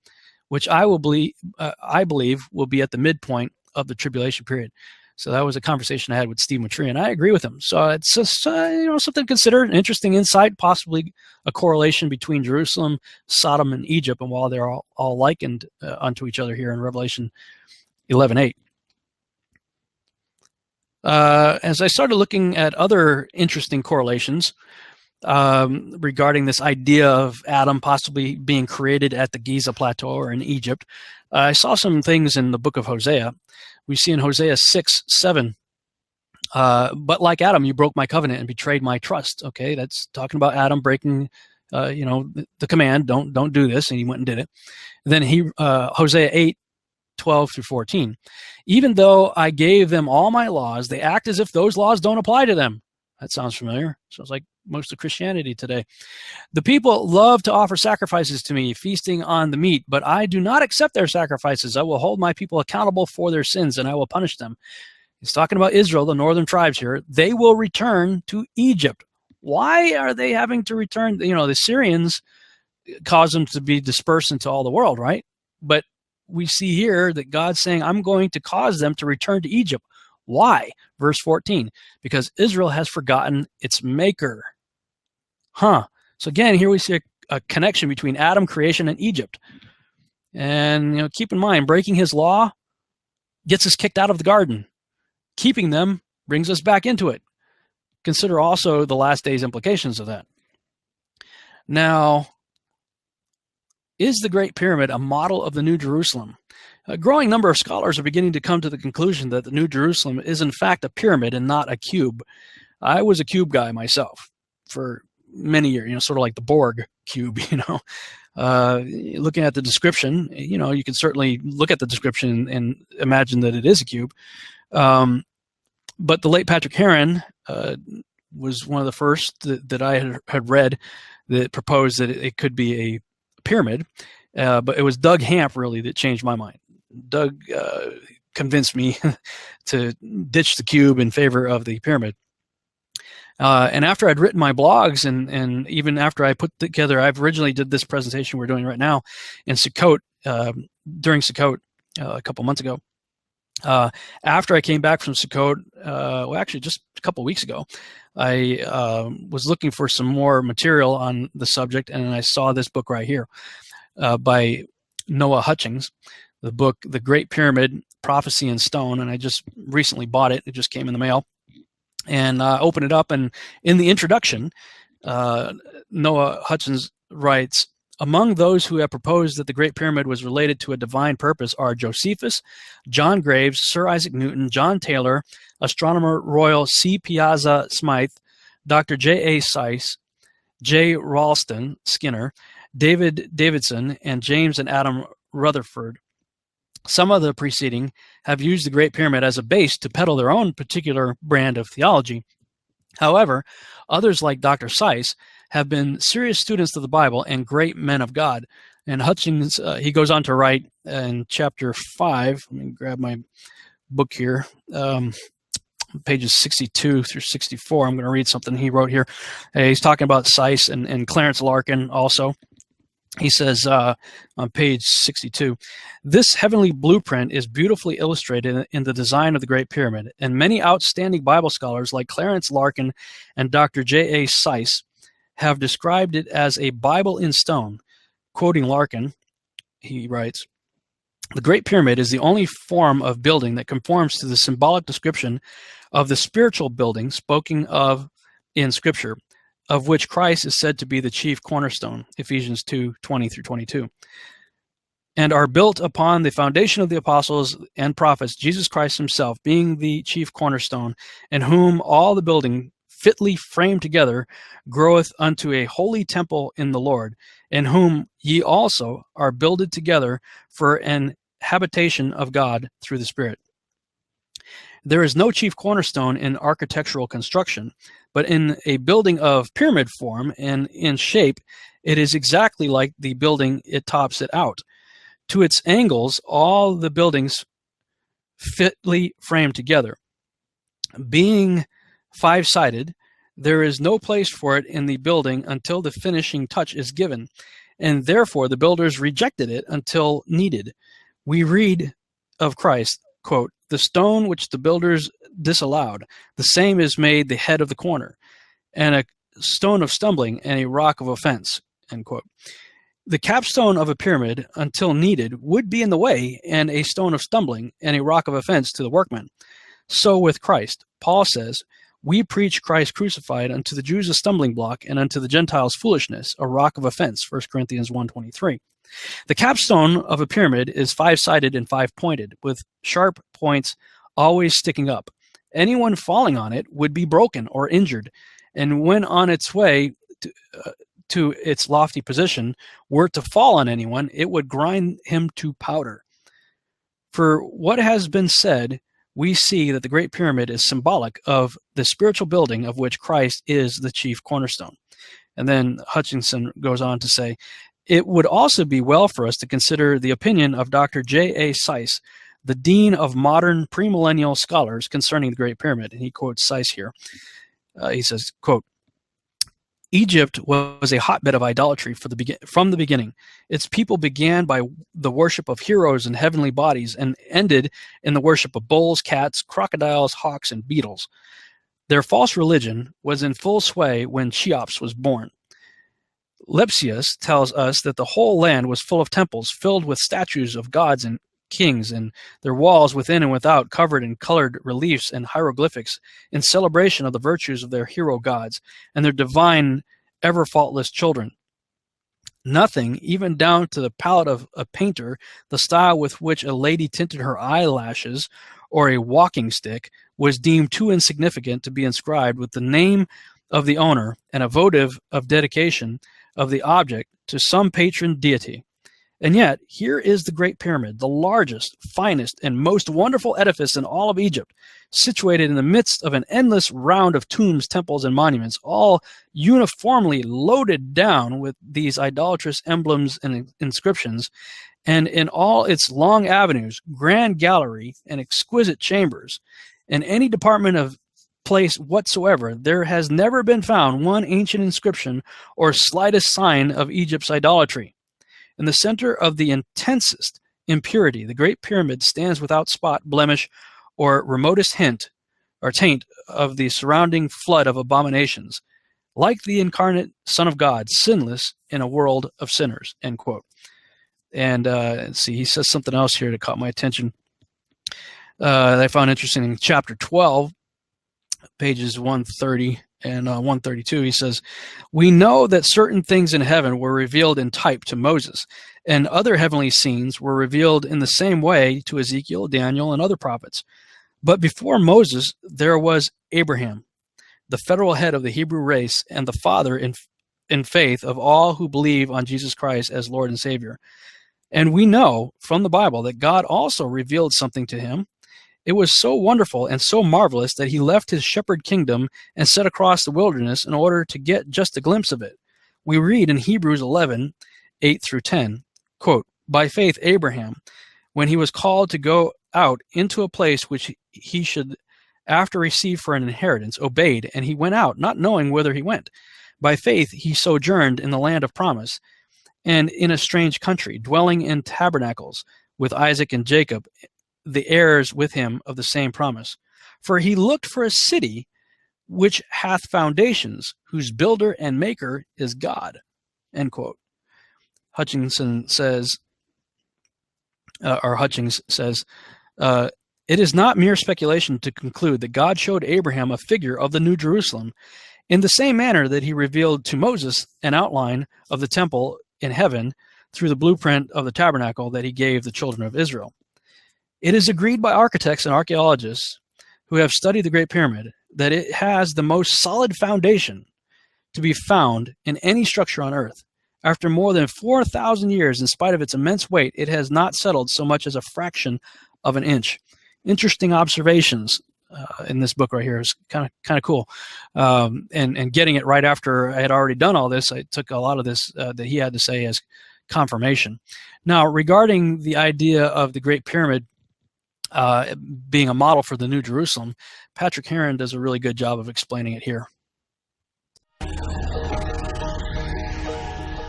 which I believe will be at the midpoint of the tribulation period. So that was a conversation I had with Steve Matry, and I agree with him. So it's just something to consider, an interesting insight, possibly a correlation between Jerusalem, Sodom, and Egypt, and while they're all likened unto each other here in Revelation 11:8. As I started looking at other interesting correlations regarding this idea of Adam possibly being created at the Giza Plateau or in Egypt, I saw some things in the book of Hosea. We see in Hosea 6:7, but like Adam, you broke my covenant and betrayed my trust. Okay, that's talking about Adam breaking, the command, don't do this, and he went and did it. And then Hosea 8:12-14. Even though I gave them all my laws, they act as if those laws don't apply to them. That sounds familiar. So it's like, most of Christianity today. The people love to offer sacrifices to me, feasting on the meat, but I do not accept their sacrifices. I will hold my people accountable for their sins, and I will punish them. He's talking about Israel, the northern tribes here. They will return to Egypt. Why are they having to return? The Syrians caused them to be dispersed into all the world, right? But we see here that God's saying, I'm going to cause them to return to Egypt. Why? Verse 14, because Israel has forgotten its maker. So again, here we see a connection between Adam, creation, and Egypt. And keep in mind, breaking his law gets us kicked out of the garden. Keeping them brings us back into it. Consider also the last days implications of that. Now, is the Great Pyramid a model of the New Jerusalem? A growing number of scholars are beginning to come to the conclusion that the New Jerusalem is in fact a pyramid and not a cube. I was a cube guy myself for many years, sort of like the Borg cube, looking at the description, you can certainly look at the description and imagine that it is a cube. But the late Patrick Heron was one of the first that I had read that proposed that it could be a pyramid. But it was Doug Hamp really that changed my mind. Doug convinced me to ditch the cube in favor of the pyramid. And after I'd written my blogs and even after I put together, I've originally did this presentation we're doing right now in Sukkot, during Sukkot a couple months ago. After I came back from Sukkot, actually just a couple weeks ago, I was looking for some more material on the subject, and I saw this book right here by Noah Hutchings, the book, The Great Pyramid, Prophecy in Stone, and I just recently bought it. It just came in the mail. And open it up, and in the introduction, Noah Hutchins writes, among those who have proposed that the Great Pyramid was related to a divine purpose are Josephus, John Graves, Sir Isaac Newton, John Taylor, Astronomer Royal C. Piazza Smythe, Dr. J. A. Seiss, J. Ralston Skinner, David Davidson, and James and Adam Rutherford. Some of the preceding have used the Great Pyramid as a base to peddle their own particular brand of theology. However, others like Dr. Seiss have been serious students of the Bible and great men of God. And Hutchins, he goes on to write in chapter 5, let me grab my book here, pages 62 through 64. I'm going to read something he wrote here. He's talking about Seiss and Clarence Larkin also. He says on page 62, this heavenly blueprint is beautifully illustrated in the design of the Great Pyramid, and many outstanding Bible scholars like Clarence Larkin and Dr. J. A. Seiss have described it as a Bible in stone. Quoting Larkin, he writes, the Great Pyramid is the only form of building that conforms to the symbolic description of the spiritual building spoken of in Scripture, of which Christ is said to be the chief cornerstone, Ephesians 2:20 through 22, and are built upon the foundation of the apostles and prophets, Jesus Christ himself being the chief cornerstone, in whom all the building fitly framed together groweth unto a holy temple in the Lord, in whom ye also are builded together for an habitation of God through the Spirit. There is no chief cornerstone in architectural construction, but in a building of pyramid form and in shape, it is exactly like the building it tops it out. To its angles, all the buildings fitly framed together. Being five-sided, there is no place for it in the building until the finishing touch is given, and therefore the builders rejected it until needed. We read of Christ, quote, the stone which the builders disallowed, the same is made the head of the corner, and a stone of stumbling and a rock of offense, end quote. The capstone of a pyramid, until needed, would be in the way, and a stone of stumbling and a rock of offense to the workman. So with Christ, Paul says, we preach Christ crucified, unto the Jews a stumbling block, and unto the Gentiles foolishness, a rock of offense, 1 Corinthians 1:23. The capstone of a pyramid is five-sided and five-pointed, with sharp points always sticking up. Anyone falling on it would be broken or injured, and when on its way to its lofty position, were to fall on anyone, it would grind him to powder. For what has been said, we see that the Great Pyramid is symbolic of the spiritual building of which Christ is the chief cornerstone. And then Hutchinson goes on to say, it would also be well for us to consider the opinion of Dr. J.A. Seiss, the dean of modern premillennial scholars concerning the Great Pyramid. And he quotes Seiss here. He says, quote, Egypt was a hotbed of idolatry from the beginning. Its people began by the worship of heroes and heavenly bodies and ended in the worship of bulls, cats, crocodiles, hawks, and beetles. Their false religion was in full sway when Cheops was born. Lepsius tells us that the whole land was full of temples filled with statues of gods and kings, and their walls within and without covered in colored reliefs and hieroglyphics in celebration of the virtues of their hero gods and their divine, ever faultless children. Nothing, even down to the palette of a painter, the style with which a lady tinted her eyelashes, or a walking stick, was deemed too insignificant to be inscribed with the name of the owner and a votive of dedication of the object to some patron deity. And yet, here is the Great Pyramid, the largest, finest, and most wonderful edifice in all of Egypt, situated in the midst of an endless round of tombs, temples, and monuments, all uniformly loaded down with these idolatrous emblems and inscriptions, and in all its long avenues, grand gallery, and exquisite chambers. In any department of place whatsoever, there has never been found one ancient inscription or slightest sign of Egypt's idolatry. In the center of the intensest impurity, the Great Pyramid stands without spot, blemish, or remotest hint or taint of the surrounding flood of abominations, like the incarnate Son of God, sinless in a world of sinners, end quote. And let's see, he says something else here that caught my attention that I found interesting. In chapter 12, pages 130 and 132, he says, we know that certain things in heaven were revealed in type to Moses, and other heavenly scenes were revealed in the same way to Ezekiel, Daniel, and other prophets. But before Moses, there was Abraham, the federal head of the Hebrew race and the father in faith of all who believe on Jesus Christ as Lord and Savior. And we know from the Bible that God also revealed something to him. It was so wonderful and so marvelous that he left his shepherd kingdom and set across the wilderness in order to get just a glimpse of it. We read in Hebrews 11, 8 through 10, quote, by faith Abraham, when he was called to go out into a place which he should after receive for an inheritance, obeyed, and he went out, not knowing whither he went. By faith he sojourned in the land of promise, and in a strange country, dwelling in tabernacles with Isaac and Jacob, the heirs with him of the same promise. For he looked for a city which hath foundations, whose builder and maker is God. End quote. Hutchings says, it is not mere speculation to conclude that God showed Abraham a figure of the New Jerusalem in the same manner that he revealed to Moses an outline of the temple in heaven through the blueprint of the tabernacle that he gave the children of Israel. It is agreed by architects and archaeologists who have studied the Great Pyramid that it has the most solid foundation to be found in any structure on earth. After more than 4,000 years, in spite of its immense weight, it has not settled so much as a fraction of an inch. Interesting observations in this book right here is kind of cool. And getting it right after I had already done all this, I took a lot of this that he had to say as confirmation. Now, regarding the idea of the Great Pyramid being a model for the New Jerusalem, Patrick Heron does a really good job of explaining it here.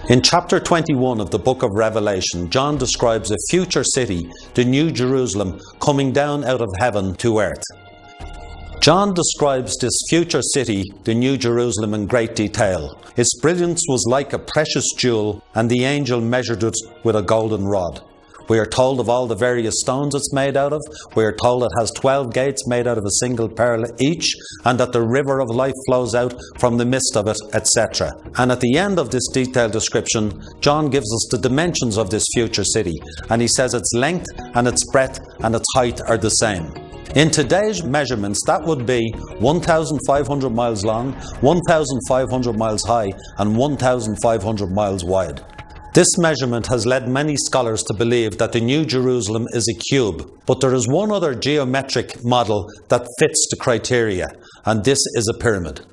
In chapter 21 of the book of Revelation, John describes a future city, the New Jerusalem, coming down out of heaven to earth. John describes this future city, the New Jerusalem, in great detail. Its brilliance was like a precious jewel, and the angel measured it with a golden rod. We are told of all the various stones it's made out of. We are told it has 12 gates made out of a single pearl each, and that the river of life flows out from the midst of it, etc. And at the end of this detailed description, John gives us the dimensions of this future city, and he says its length and its breadth and its height are the same. In today's measurements, that would be 1,500 miles long, 1,500 miles high, and 1,500 miles wide. This measurement has led many scholars to believe that the New Jerusalem is a cube, but there is one other geometric model that fits the criteria, and this is a pyramid.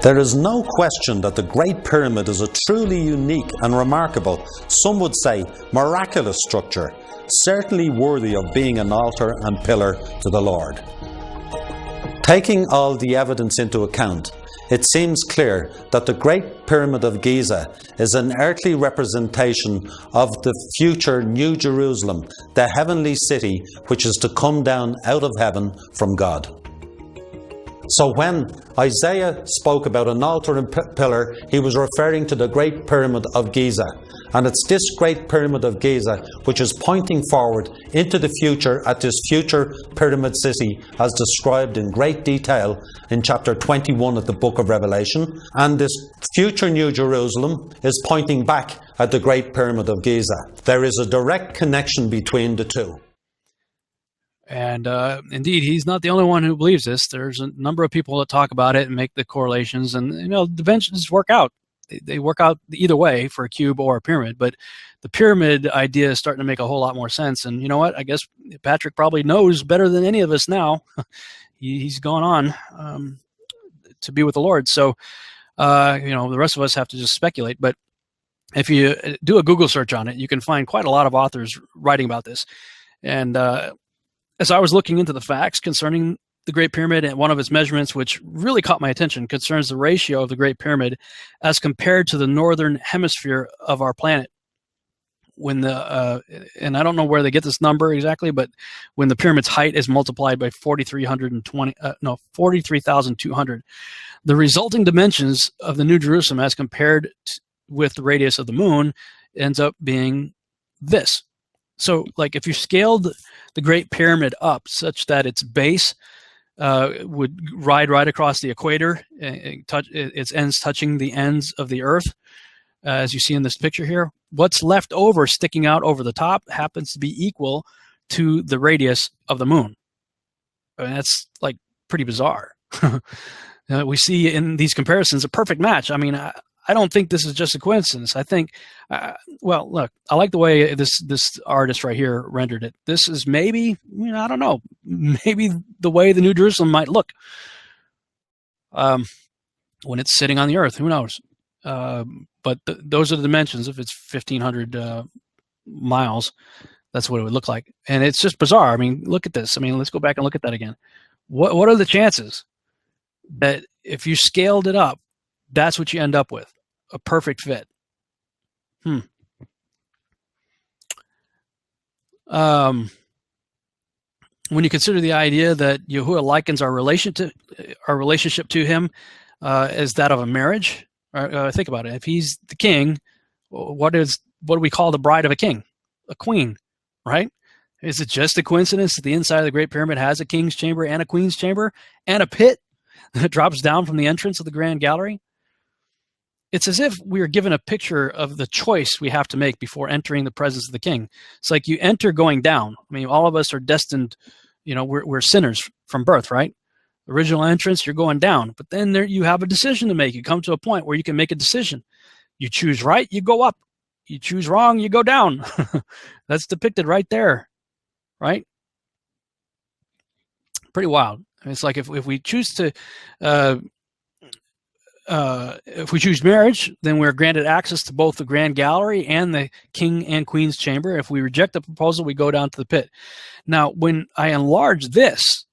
There is no question that the Great Pyramid is a truly unique and remarkable, some would say miraculous structure, certainly worthy of being an altar and pillar to the Lord. Taking all the evidence into account, it seems clear that the Great Pyramid of Giza is an earthly representation of the future New Jerusalem, the heavenly city which is to come down out of heaven from God. So when Isaiah spoke about an altar and pillar, he was referring to the Great Pyramid of Giza. And it's this Great Pyramid of Giza which is pointing forward into the future at this future pyramid city as described in great detail in chapter 21 of the book of Revelation. And this future New Jerusalem is pointing back at the Great Pyramid of Giza. There is a direct connection between the two. And indeed, he's not the only one who believes this. There's a number of people that talk about it and make the correlations. And, you know, dimensions work out. They work out either way for a cube or a pyramid. But the pyramid idea is starting to make a whole lot more sense. And you know what? I guess Patrick probably knows better than any of us now. He's gone on to be with the Lord. So, you know, the rest of us have to just speculate. But if you do a Google search on it, you can find quite a lot of authors writing about this. And as I was looking into the facts concerning the Great Pyramid, and one of its measurements, which really caught my attention, concerns the ratio of the Great Pyramid as compared to the northern hemisphere of our planet. When the and I don't know where they get this number exactly, but when the pyramid's height is multiplied by 43,200, the resulting dimensions of the New Jerusalem as compared with the radius of the moon ends up being this. So, like, if you scaled the Great Pyramid up such that its base would ride right across the equator, its ends touching the ends of the Earth, as you see in this picture here, what's left over sticking out over the top happens to be equal to the radius of the moon. And that's, like, pretty bizarre. We see in these comparisons a perfect match. I mean, I don't think this is just a coincidence. I think, well, look, I like the way this artist right here rendered it. This is maybe, you know, I don't know, maybe the way the New Jerusalem might look when it's sitting on the earth. Who knows? But those are the dimensions. If it's 1,500 miles, that's what it would look like. And it's just bizarre. I mean, look at this. I mean, let's go back and look at that again. What are the chances that if you scaled it up, that's what you end up with? A perfect fit. When you consider the idea that Yahuah likens our relationship to him as that of a marriage, think about it. If he's the king, what do we call the bride of a king? A queen, right? Is it just a coincidence that the inside of the Great Pyramid has a king's chamber and a queen's chamber and a pit that drops down from the entrance of the Grand Gallery? It's as if we are given a picture of the choice we have to make before entering the presence of the king. It's like you enter going down. I mean, all of us are destined, you know, we're sinners from birth, right? Original entrance, you're going down. But then there you have a decision to make. You come to a point where you can make a decision. You choose right, you go up. You choose wrong, you go down. That's depicted right there, right? Pretty wild. It's like if we choose to... if we choose marriage, then we're granted access to both the Grand Gallery and the King and Queen's chamber. If we reject the proposal, we go down to the pit. Now, when I enlarge this,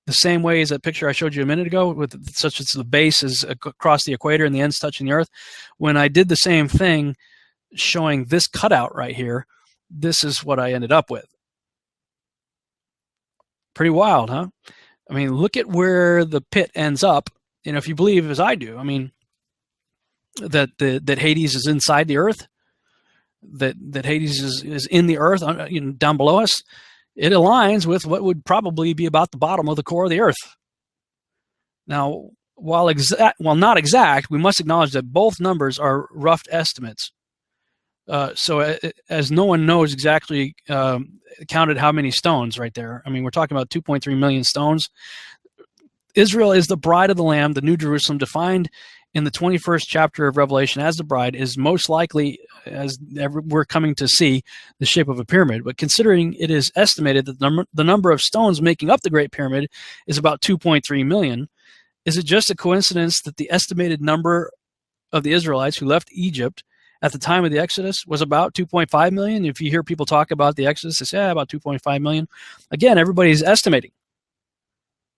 the same way as that picture I showed you a minute ago, with such as the base is across the equator and the ends touching the earth, when I did the same thing, showing this cutout right here, this is what I ended up with. Pretty wild, huh? I mean, look at where the pit ends up. You know, if you believe as I do, I mean, that Hades is inside the earth, that Hades is in the earth, you know, down below us, it aligns with what would probably be about the bottom of the core of the earth. Now, while not exact, we must acknowledge that both numbers are rough estimates. So as no one knows exactly counted how many stones right there. I mean, we're talking about 2.3 million stones. Israel is the bride of the Lamb, the New Jerusalem, defined in the 21st chapter of Revelation as the bride, is most likely, as we're coming to see, the shape of a pyramid. But considering it is estimated that the number of stones making up the Great Pyramid is about 2.3 million, is it just a coincidence that the estimated number of the Israelites who left Egypt at the time of the Exodus was about 2.5 million? If you hear people talk about the Exodus, they say about 2.5 million. Again, everybody's estimating.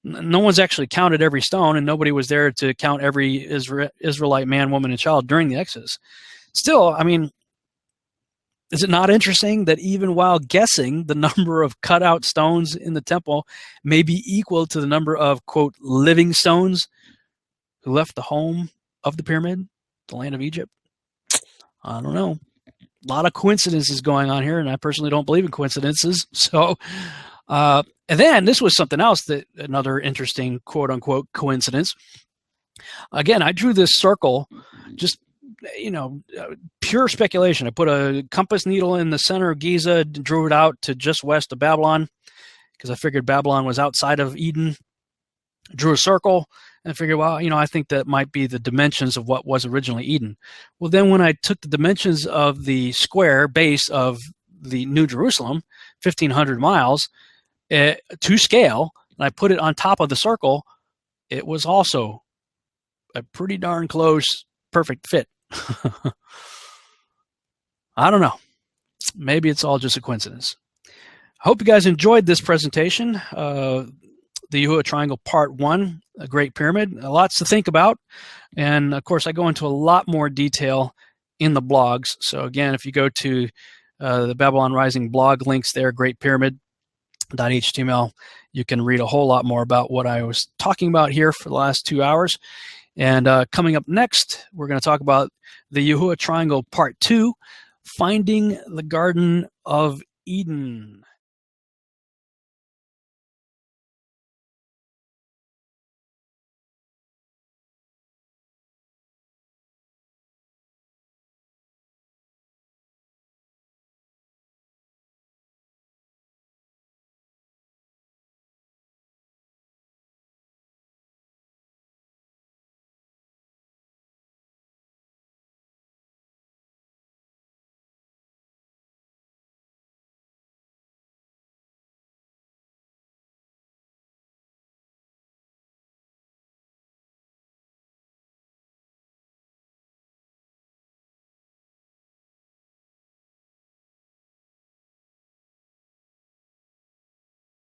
No one's actually counted every stone, and nobody was there to count every Israelite man, woman, and child during the Exodus. Still, I mean, is it not interesting that even while guessing, the number of cut-out stones in the temple may be equal to the number of, quote, living stones who left the home of the pyramid, the land of Egypt? I don't know. A lot of coincidences going on here, and I personally don't believe in coincidences. So, and then this was something else, that another interesting quote unquote coincidence. Again, I drew this circle, just, pure speculation. I put a compass needle in the center of Giza, drew it out to just west of Babylon, because I figured Babylon was outside of Eden. Drew a circle and figured, well, I think that might be the dimensions of what was originally Eden. Well, then when I took the dimensions of the square base of the New Jerusalem, 1,500 miles, to scale, and I put it on top of the circle, it was also a pretty darn close, perfect fit. I don't know. Maybe it's all just a coincidence. I hope you guys enjoyed this presentation, the Yahuah Triangle Part 1, a Great Pyramid. Lots to think about. And, of course, I go into a lot more detail in the blogs. So, again, if you go to the Babylon Rising blog links there, Great Pyramid, .html, you can read a whole lot more about what I was talking about here for the last 2 hours. And coming up next, we're going to talk about the Yahuah Triangle Part 2, Finding the Garden of Eden.